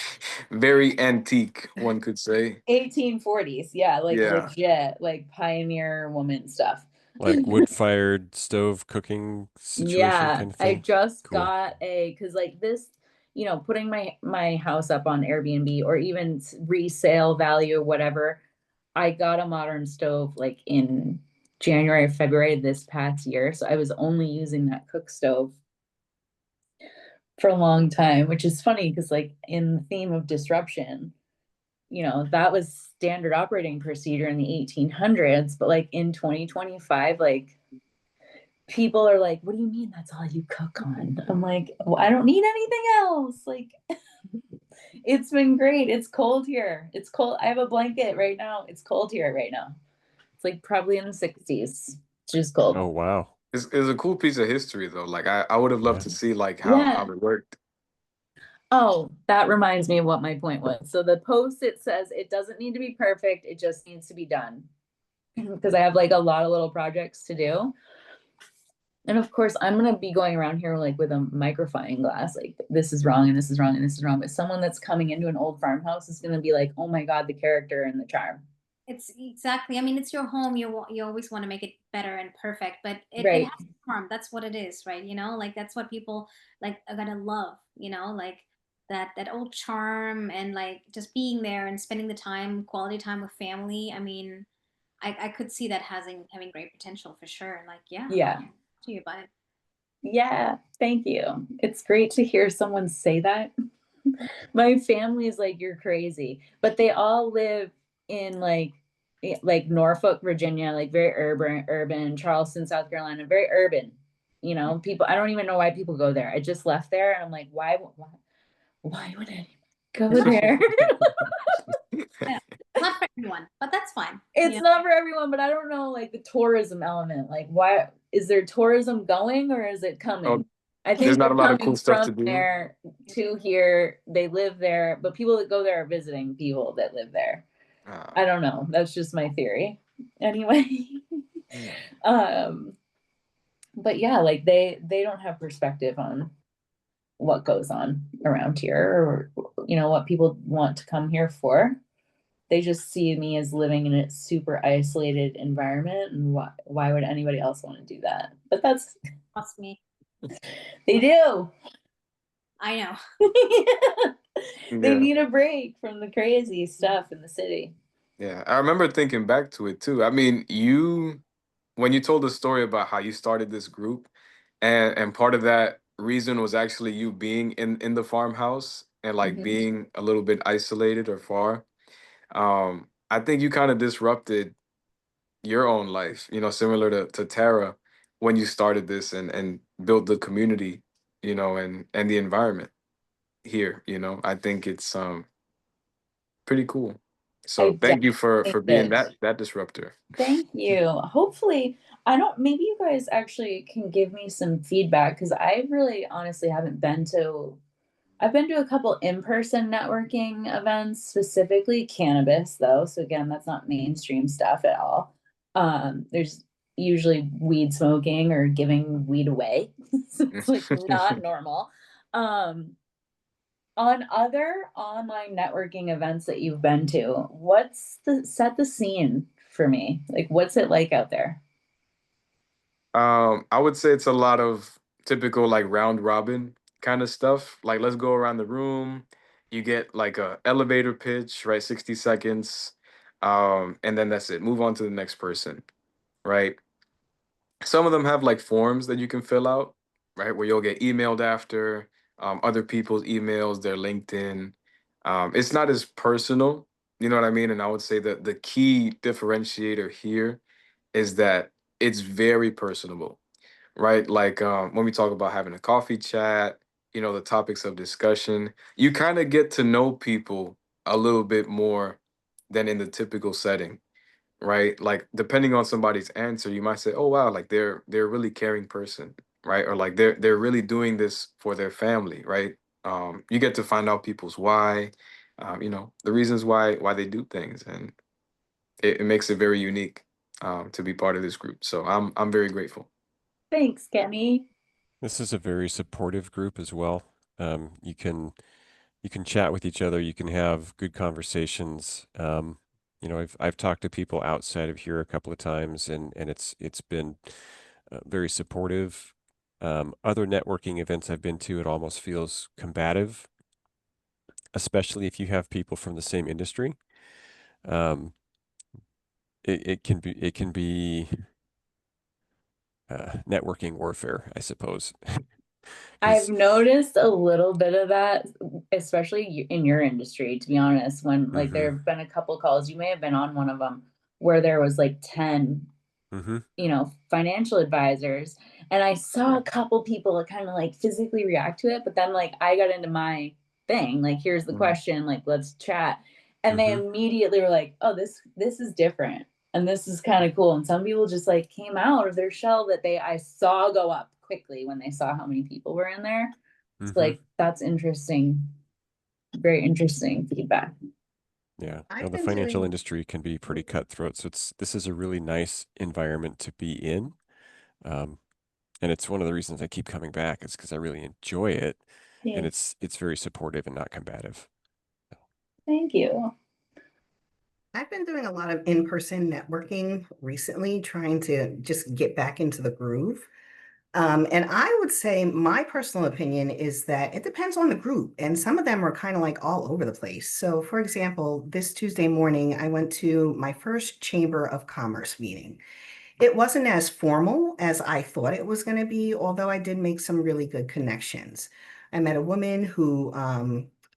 very antique, one could say. 1840s, yeah, like Yeah. legit, like pioneer woman stuff. Like wood-fired stove cooking situation Yeah, kind of I thing. just Cool. got because like this, putting my house up on Airbnb or even resale value or whatever, I got a modern stove like in January, February this past year. So I was only using that cook stove for a long time, which is funny because like in the theme of disruption, that was standard operating procedure in the 1800s, but like in 2025, like people are like, what do you mean that's all you cook on? I'm like, well, I don't need anything else. Like, it's been great. It's cold here. It's cold. I have a blanket right now. It's cold here right now. It's like probably in the 60s. It's just cold. Oh, wow. It's a cool piece of history though. Like I would have loved Yeah. to see like how Yeah. it worked. Oh, that reminds me of what my point was. So the post, it says it doesn't need to be perfect. It just needs to be done. Because I have like a lot of little projects to do. And of course, I'm gonna be going around here like with a magnifying glass, like this is wrong and this is wrong and this is wrong. But someone that's coming into an old farmhouse is gonna be like, oh my God, the character and the charm. It's exactly, I mean, it's your home. You always want to make it better and perfect, but it Right. has charm. That's what it is, right? You know, like that's what people like are gonna love, you know, like that old charm and like just being there and spending the time, quality time with family. I mean, I could see that having great potential for sure. Like, yeah, Yeah. to you about it. Yeah. Thank you. It's great to hear someone say that. My family is like, you're crazy. But they all live in like Norfolk, Virginia, like very urban, Charleston, South Carolina, very urban. You know, people, I don't even know why people go there. I just left there and I'm like, why would anyone go there? Yeah, not for everyone, but that's fine. It's Yeah. not for everyone, but I don't know, like the tourism element. Like, why is there tourism going or is it coming? Oh, I think there's not they're a lot of coming cool stuff to from do. there to here. They live there, but people that go there are visiting people that live there. I don't know. That's just my theory. Anyway. But yeah, like they don't have perspective on what goes on around here or what people want to come here for. They just see me as living in a super isolated environment, and why would anybody else want to do that? But that's Trust me. they do. I know. They Yeah. need a break from the crazy stuff in the city. Yeah, I remember thinking back to it too. I mean, when you told the story about how you started this group, and part of that reason was actually you being in the farmhouse and like Mhm. being a little bit isolated or far. I think you kind of disrupted your own life, similar to Tara when you started this and built the community, and the environment here. I think it's pretty cool. I So thank you for being did. that disruptor. Thank you. Hopefully, maybe you guys actually can give me some feedback because I really honestly haven't been to, I've been to a couple in-person networking events, specifically cannabis though. So again, that's not mainstream stuff at all. There's usually weed smoking or giving weed away. So it's like not normal. On other online networking events that you've been to, set the scene for me? Like, what's it like out there? I would say it's a lot of typical like round robin kind of stuff. Like let's go around the room. You get like a elevator pitch, right? 60 seconds. And then that's it. Move on to the next person, right? Some of them have like forms that you can fill out, right? Where you'll get emailed after other people's emails, their LinkedIn. It's not as personal, you know what I mean? And I would say that the key differentiator here is that it's very personable, right? Like when we talk about having a coffee chat, the topics of discussion, you kind of get to know people a little bit more than in the typical setting, right? Like depending on somebody's answer, you might say, "Oh wow, like they're a really caring person," right? Or like they're really doing this for their family, right? You get to find out people's why, the reasons why they do things, and it makes it very unique to be part of this group. So I'm very grateful. Thanks, Kenny. This is a very supportive group as well. You can chat with each other. You can have good conversations. I've talked to people outside of here a couple of times, and it's been very supportive. Other networking events I've been to, it almost feels combative, especially if you have people from the same industry. Um, it can be networking warfare, I suppose. I've 'Cause noticed a little bit of that, especially in your industry, to be honest, when like there Mhm. have been a couple calls, you may have been on one of them where there was like 10 Mm-hmm. financial advisors. And I saw a couple people kind of like physically react to it, but then like I got into my thing, like, here's the question, like, let's chat. And they immediately were like, oh, this is different. And this is kind of cool. And some people just like came out of their shell that I saw go up quickly when they saw how many people were in there. It's like, that's interesting. Very interesting feedback. Yeah. I've The been financial doing, industry can be pretty cutthroat. So this is a really nice environment to be in. Um, and it's one of the reasons I keep coming back is because I really enjoy it. And Yeah. it's very supportive and not combative. Thank you. I've been doing a lot of in-person networking recently, trying to just get back into the groove. And I would say my personal opinion is that it depends on the group, and some of them are kind of like all over the place. So, for example, this Tuesday morning, I went to my first Chamber of Commerce meeting. It wasn't as formal as I thought it was going to be, although I did make some really good connections. I met a woman who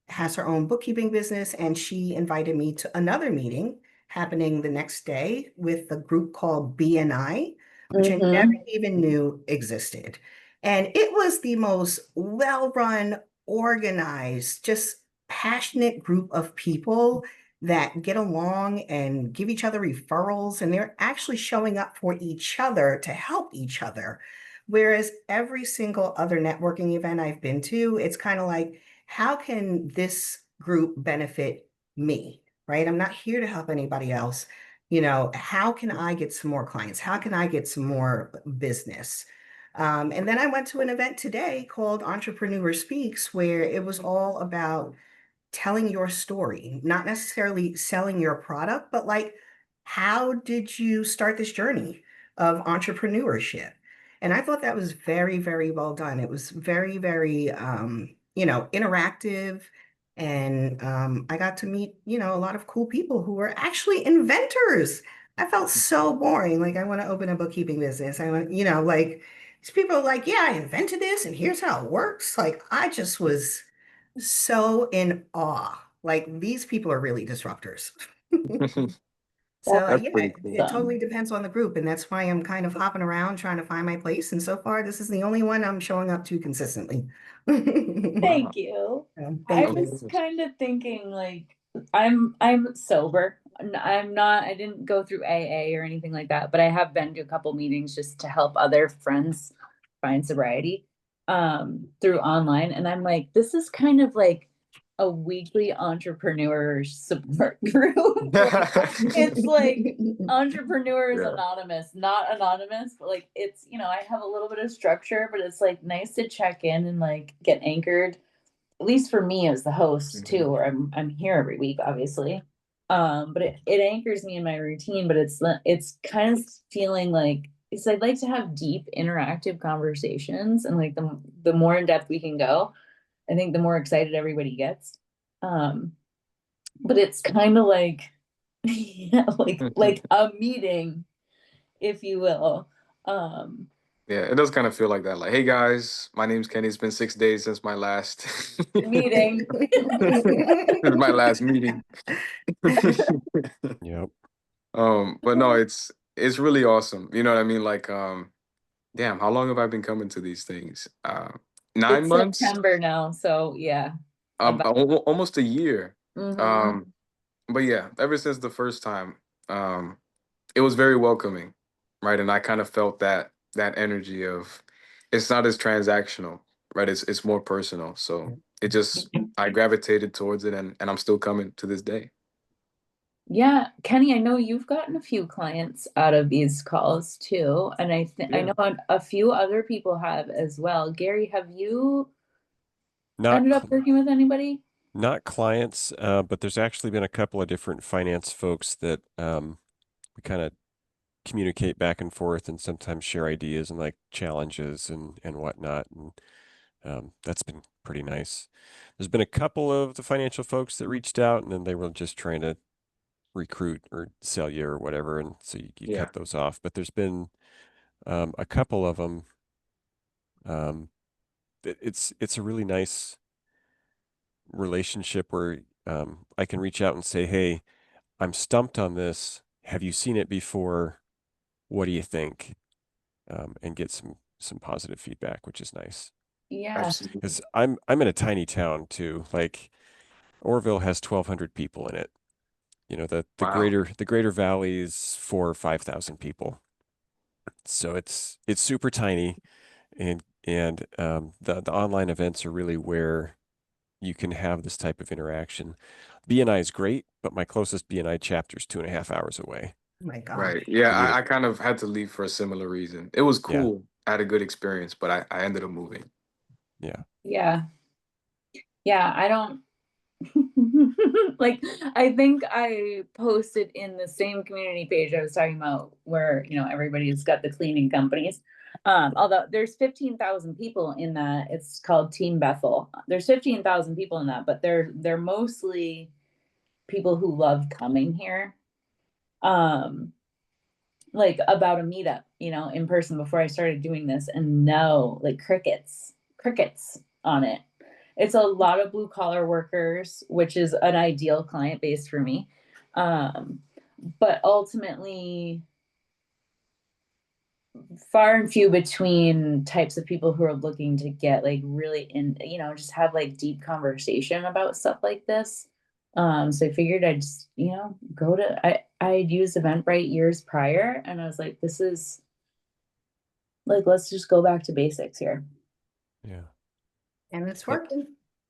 has her own bookkeeping business, and she invited me to another meeting happening the next day with a group called BNI, which I never even knew existed. And it was the most well-run, organized, just passionate group of people that get along and give each other referrals, and they're actually showing up for each other to help each other. Whereas every single other networking event I've been to, it's kind of like, how can this group benefit me? Right? I'm not here to help anybody else. How can I get some more clients? How can I get some more business? And then I went to an event today called Entrepreneur Speaks, where it was all about telling your story, not necessarily selling your product, but like, how did you start this journey of entrepreneurship? And I thought that was very, very well done. It was very, very, interactive. And I got to meet, a lot of cool people who were actually inventors. I felt so boring. Like, I want to open a bookkeeping business. I want, like, these people are like, yeah, I invented this and here's how it works. Like, I just was so in awe. Like, these people are really disruptors. So That's yeah, pretty it cool. totally depends on the group, and that's why I'm kind of hopping around trying to find my place. And so far, this is the only one I'm showing up to consistently. Thank you. I Thank you. was kind of thinking like I'm sober. I didn't go through AA or anything like that, but I have been to a couple meetings just to help other friends find sobriety through online. And I'm like, this is kind of like a weekly entrepreneur support group. Like, it's like Entrepreneurs Yeah. Anonymous, not anonymous, but like it's, I have a little bit of structure, but it's like nice to check in and like get anchored, at least for me as the host too, where I'm here every week, obviously. But it anchors me in my routine, but it's kind of feeling like I'd like to have deep interactive conversations, and like the more in depth we can go, I think the more excited everybody gets. Um, but it's kind of like yeah, like a meeting, if you will. Um, Yeah, it does kind of feel like that. Like, hey guys, my name's Kenny. It's been 6 days since my last meeting. since my last meeting. Yep. But no, it's really awesome. You know what I mean? Like, damn, how long have I been coming to these things? 9 It's months? September now, so yeah. Almost a year. Mhm. But yeah, ever since the first time, um, it was very welcoming, right? And I kind of felt that energy of it's not as transactional, right? It's more personal. So it just I gravitated towards it, and I'm still coming to this day. Yeah, Kenny, I know you've gotten a few clients out of these calls too, and I Yeah. know a few other people have as well. Gary, have you Not ended up cl- working with anybody? not clients, but there's actually been a couple of different finance folks that we kind of communicate back and forth and sometimes share ideas and like challenges and whatnot. And that's been pretty nice. There's been a couple of the financial folks that reached out and then they were just trying to recruit or sell you or whatever. And so you Yeah. cut those off. But there's been a couple of them. Um, it's a really nice relationship where I can reach out and say, hey, I'm stumped on this. Have you seen it before? what do you think? And get some positive feedback, which is nice. Yeah. Absolutely. Because I'm in a tiny town too. Like Orville has 1,200 people in it. You know, the Wow. greater valley is 4,000 or 5,000 people. So it's super tiny, and the online events are really where you can have this type of interaction. BNI is great, but my closest BNI chapter is 2.5 hours away. Oh my Right. gosh. Yeah, So you, I kind of had to leave for a similar reason. It was yeah, cool. I had a good experience, but I ended up moving. yeah, Yeah. Yeah. I don't like, I think I posted in the same community page I was talking about where, everybody's got the cleaning companies. Although there's 15,000 people in that. It's called Team Bethel. There's 15,000 people in that, but they're mostly people who love coming here. Like about a meetup, in person before I started doing this, and no, like crickets on it. It's a lot of blue collar workers, which is an ideal client base for me. But ultimately, far and few between types of people who are looking to get like really in, just have like deep conversation about stuff like this. So I figured I'd just, go to, I'd used Eventbrite years prior, and I was like, this is like, let's just go back to basics here. yeah. And it's Yep. working.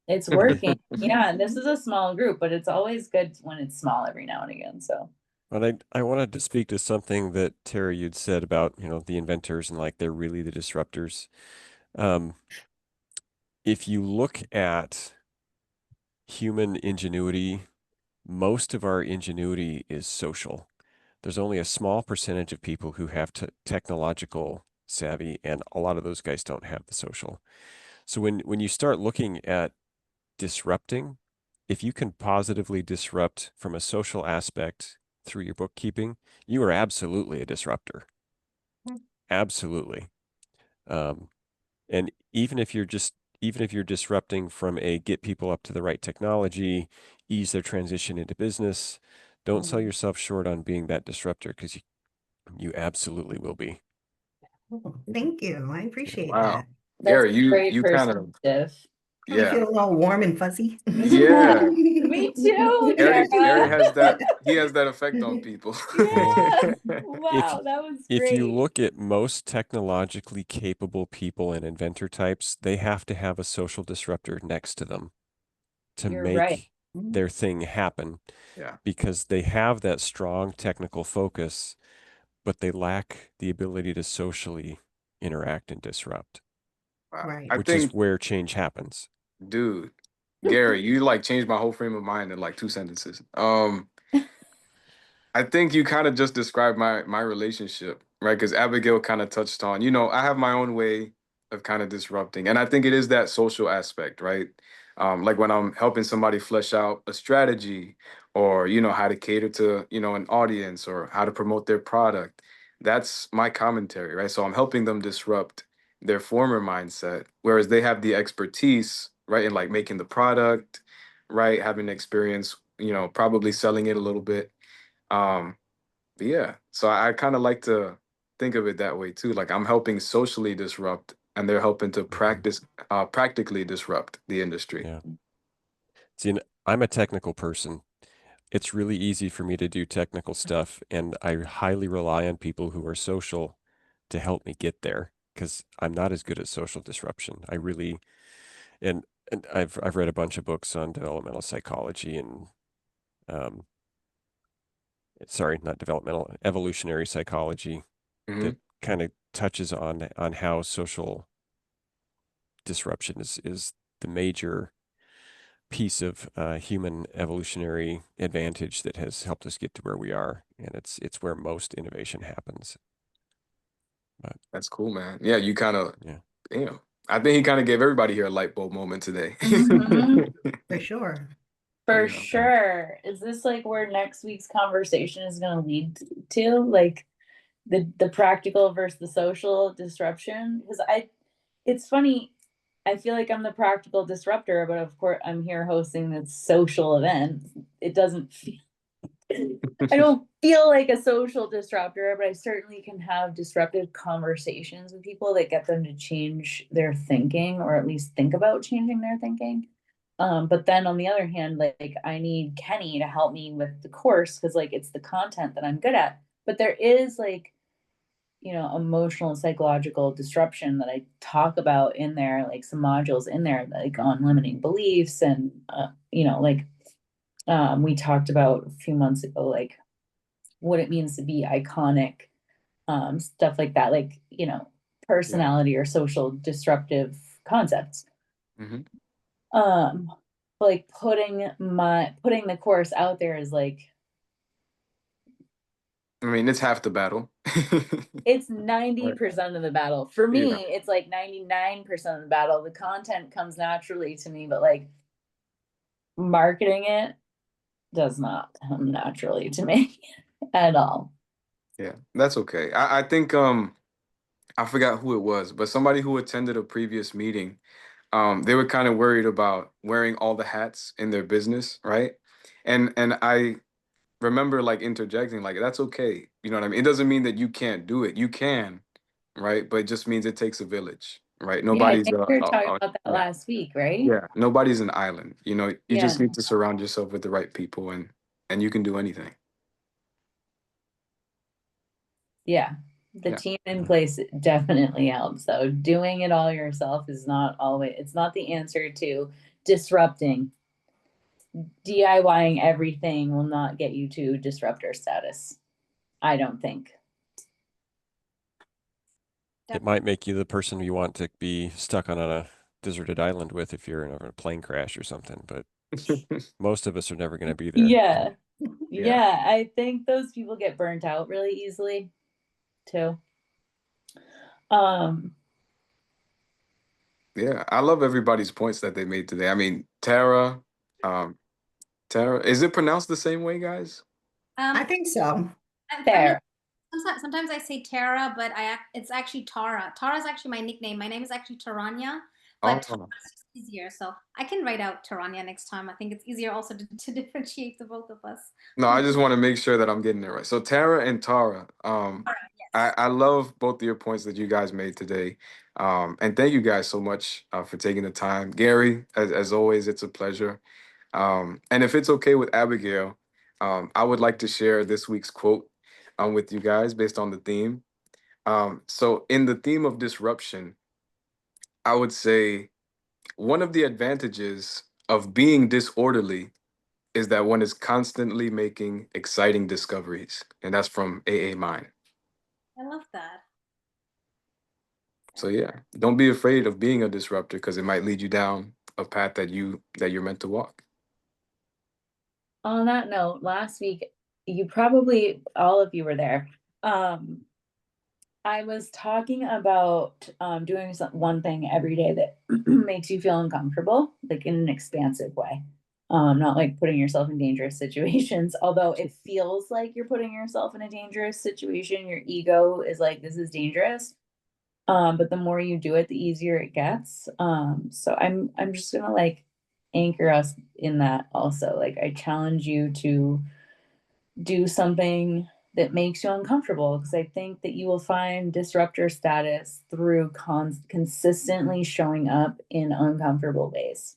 It's working. Yeah, and this is a small group, but it's always good when it's small every now and again. So But I wanted to speak to something that Tara you'd said about, the inventors and like they're really the disruptors. Um, if you look at human ingenuity, most of our ingenuity is social. There's only a small percentage of people who have technological savvy, and a lot of those guys don't have the social. So when you start looking at disrupting, if you can positively disrupt from a social aspect through your bookkeeping, you are absolutely a disruptor. Absolutely. Um, and even if you're disrupting from a get people up to the right technology, ease their transition into business, don't sell yourself short on being that disruptor because you absolutely will be. Oh, thank you. I appreciate Wow. that. that's Gary, you great you kind of perspective. You yeah. feel all warm and fuzzy. Yeah. Me too, Gary Tara. has that effect on people. Well, Yeah. if Wow, that was if you great. look at most technologically capable people and inventor types, they have to have a social disruptor next to them to You're right. make their thing happen Yeah. because they have that strong technical focus, but they lack the ability to socially interact and disrupt, Wow. Right. I which is think, where change happens. dude, Gary, you like changed my whole frame of mind in like 2 sentences. I think you kind of just described my relationship, right? Because Abigail kind of touched on, I have my own way of kind of disrupting, and I think it is that social aspect, right? Like when I'm helping somebody flesh out a strategy, or how to cater to an audience, or how to promote their product. That's my commentary, right? So I'm helping them disrupt their former mindset, whereas they have the expertise, right, in like making the product, right, having experience, probably selling it a little bit. But yeah, so I kind of like to think of it that way too. Like I'm helping socially disrupt, and they're helping to Mhm. practically disrupt the industry. Yeah. See, and I'm a technical person. It's really easy for me to do technical stuff, and I highly rely on people who are social to help me get there because I'm not as good at social disruption. I really and I've read a bunch of books on developmental psychology and um, sorry, not developmental, evolutionary psychology Hmm. that kind of touches on how social disruption is the major piece of human evolutionary advantage that has helped us get to where we are, and it's where most innovation happens. But That's cool, man. Yeah, you kind of, yeah, damn. I think he kind of gave everybody here a light bulb moment today. Mhm. For sure. For Yeah. sure. Is this like where next week's conversation is going to lead to? Like the practical versus the social disruption? Because it's funny. I feel like I'm the practical disruptor, but of course I'm here hosting this social event. It doesn't feel I don't feel like a social disruptor, but I certainly can have disruptive conversations with people that get them to change their thinking, or at least think about changing their thinking. But then on the other hand, like I need Kenny to help me with the course because like it's the content that I'm good at. But there is like, emotional and psychological disruption that I talk about in there, like some modules in there, like on limiting beliefs and like we talked about a few months ago, like what it means to be iconic, stuff like that, like, Yeah. personality or social disruptive concepts. Hmm. Like putting the course out there is like, I mean, it's half the battle. it's Right. 90% of the battle. For Yeah. me, it's like 99% of the battle. The content comes naturally to me, but like marketing it does not come naturally to me at all. Yeah, that's okay. I think I forgot who it was, but somebody who attended a previous meeting, they were kind of worried about wearing all the hats in their business, right? And I remember like interjecting, like, that's okay. You know what I mean? It doesn't mean that you can't do it. You can, right? But it just means it takes a village, right? Yeah, I Nobody's think we were talking about that yeah, last week, right? yeah, nobody's an island. You Yeah. just need to surround yourself with the right people, and you can do anything. Yeah. The Yeah. team in place definitely helps. So doing it all yourself is not always, it's not the answer to disrupting. DIYing everything will not get you to disruptor status. I don't think. It might make you the person you want to be stuck on a deserted island with if you're in a plane crash or something, but most of us are never going to be there. Yeah. Yeah. Yeah. I think those people get burnt out really easily too. Um, Yeah, I love everybody's points that they made today. I mean, um, Tara, is it pronounced the same way, guys? I think so. I'm not, fair. sometimes I say Tara, but it's actually Tara. Tara is actually my nickname. My name is actually Taranya, but Tara Oh, is just easier. So I can write out Taranya next time. I think it's easier also to differentiate the both of us. no, I just want to make sure that I'm getting it right. So Tara and Tara, Tara, I, yes. I love both of your points that you guys made today. And thank you guys so much for taking the time. Gary, as always, it's a pleasure. And if it's okay with Abigail, I would like to share this week's quote with you guys based on the theme. So in the theme of disruption, I would say one of the advantages of being disorderly is that one is constantly making exciting discoveries. And that's from AA Mind. I love that. So yeah, don't be afraid of being a disruptor because it might lead you down a path that you're meant to walk. On that note, last week, you probably, all of you were there. Um, I was talking about doing one thing every day that makes you feel uncomfortable, like in an expansive way. Not like putting yourself in dangerous situations, although it feels like you're putting yourself in a dangerous situation. Your ego is like, this is dangerous. But the more you do it, the easier it gets. So I'm just gonna like anchor us in that also. Like I challenge you to do something that makes you uncomfortable because I think that you will find disruptor status through consistently showing up in uncomfortable ways.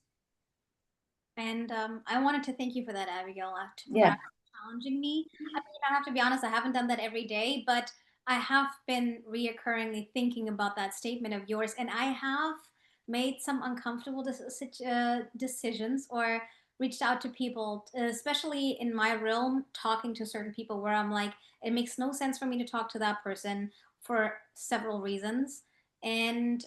And I wanted to thank you for that, Abigail, for Yeah. actually challenging me. I mean, I have to be honest, I haven't done that every day, but I have been reoccurringly thinking about that statement of yours, and I have made some uncomfortable decisions or reached out to people, especially in my realm, talking to certain people where I'm like, it makes no sense for me to talk to that person for several reasons. And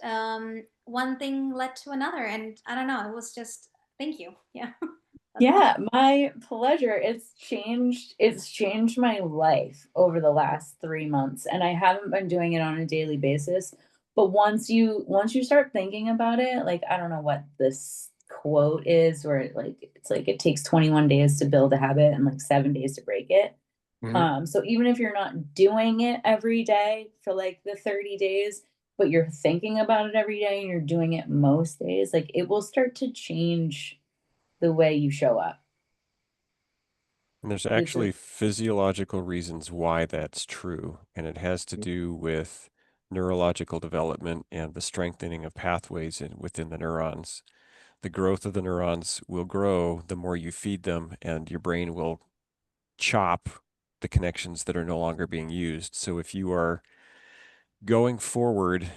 one thing led to another, and I don't know, it was just thank you. Yeah. That's all. Yeah, my pleasure. It's changed my life over the last 3 months, and I haven't been doing it on a daily basis. But once you start thinking about it, like I don't know what this quote is, where it's like it takes 21 days to build a habit and like 7 days to break it. Mhm. So even if you're not doing it every day for like the 30 days, but you're thinking about it every day and you're doing it most days, like it will start to change the way you show up. And there's which actually is physiological reasons why that's true. And it has to do with neurological development and the strengthening of pathways within the neurons. The growth of the neurons will grow the more you feed them, and your brain will chop the connections that are no longer being used. So if you are going forward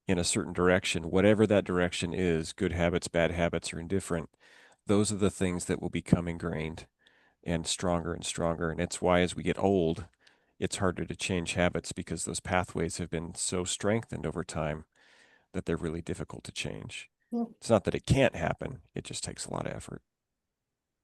in a certain direction, whatever that direction is, good habits, bad habits, or indifferent, those are the things that will become ingrained and stronger and stronger. And it's why as we get old, it's harder to change habits because those pathways have been so strengthened over time that they're really difficult to change. Yeah. It's not that it can't happen, it just takes a lot of effort.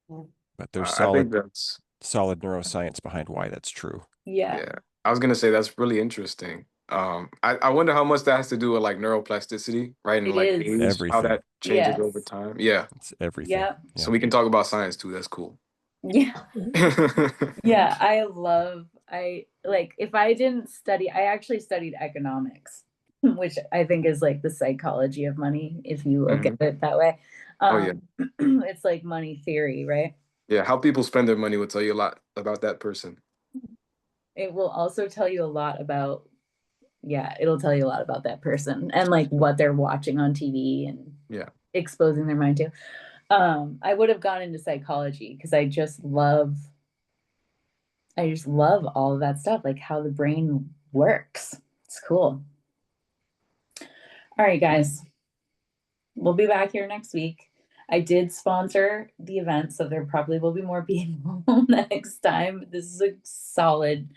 Yeah. But there's I think that's solid neuroscience behind why that's true. yeah. yeah. I was gonna say that's really interesting. I wonder how much that has to do with like neuroplasticity, right? And It like is. age, how Everything. that changes Yes. over time. Yeah. It's everything. Yep. Yeah. So we can talk about science too. That's cool. Yeah. Yeah. I like if I didn't study, I actually studied economics, which I think is like the psychology of money, if you look at it that way. Oh yeah. It's like money theory, right? Yeah. How people spend their money will tell you a lot about that person. It will also tell you a lot about, yeah, it'll tell you a lot about that person and like what they're watching on TV and Yeah. exposing their mind to. I would have gone into psychology because I just love all of that stuff, like how the brain works. It's cool. All right, guys. We'll be back here next week. I did sponsor the event, so there probably will be more people next time. This is a solid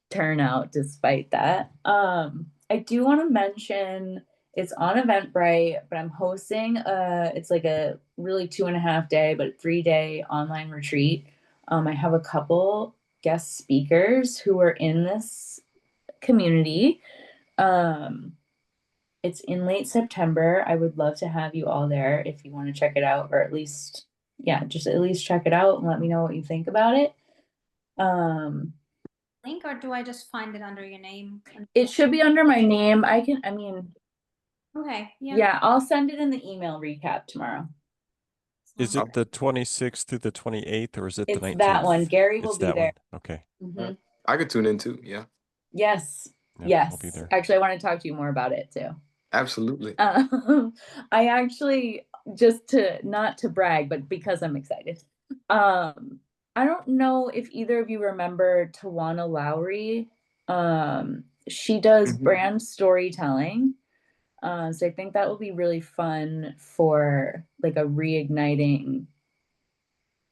turnout despite that. I do want to mention it's on Eventbrite, but I'm hosting it's like a really 2.5 day, but 3 day online retreat. I have a couple guest speakers who are in this community. It's in late September. I would love to have you all there if you want to check it out, or at least, yeah, just at least check it out and let me know what you think about it. Link, or do I just find it under your name? It should be under my name. Okay, yeah. Yeah, I'll send it in the email recap tomorrow. Is it the 26th through the 28th, or is it the It's 19th? that one. Gary will It's be that there. one. Okay. Mhm. I could tune in too. Yeah. Yes. Yeah, I'll be Yes. there. Actually, I want to talk to you more about it too. Absolutely. I actually, just to not to brag, but because I'm excited. I don't know if either of you remember Tawana Lowry. She does Mhm. brand storytelling. So I think that will be really fun for like a reigniting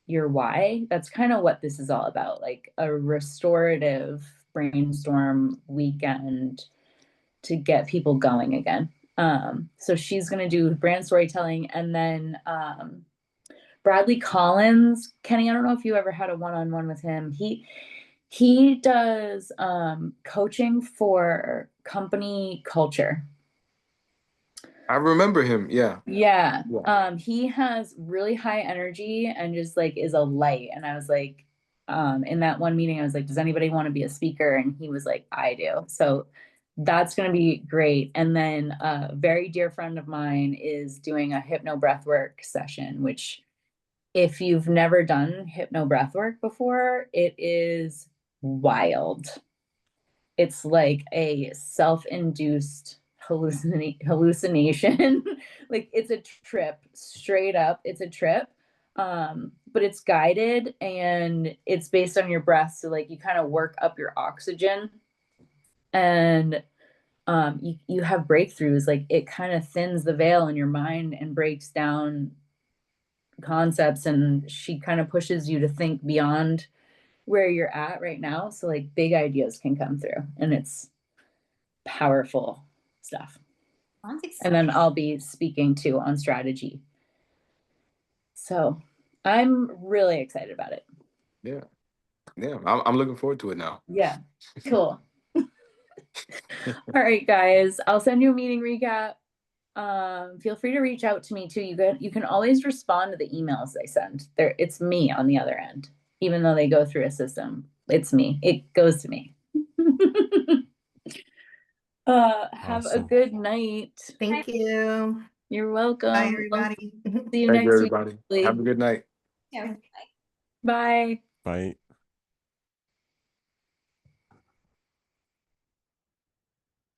your why. That's kind of what this is all about, like a restorative brainstorm weekend to get people going again. So she's going to do brand storytelling, and then Bradley Collins, Kenny, I don't know if you ever had a one-on-one with him. He does coaching for company culture. I remember him. Yeah. Yeah. Yeah. He has really high energy and just like is a light. And I was like, in that one meeting, I was like, does anybody want to be a speaker? And he was like, I do. So that's going to be great. And then a very dear friend of mine is doing a hypno breathwork session, which if you've never done hypno breathwork before, it is wild. It's like a self-induced hallucination. Like it's a trip, straight up. It's a trip. But it's guided and it's based on your breath. So like you kind of work up your oxygen and you have breakthroughs. Like it kind of thins the veil in your mind and breaks down concepts, and she kind of pushes you to think beyond where you're at right now. So like big ideas can come through, and it's powerful stuff. Sounds And exciting. then I'll be speaking too on strategy. So I'm really excited about it. Yeah. Yeah. I'm looking forward to it now. Yeah. Cool. All right, guys. I'll send you a meeting recap. Feel free to reach out to me too. You can always respond to the emails I send. It's me on the other end, even though they go through a system. It's me. It goes to me. Have a Awesome. good night. Thank you. You're welcome. Bye, I'll everybody. see you Thank you, next week. everybody. Have a good night. Yeah. Bye. Bye.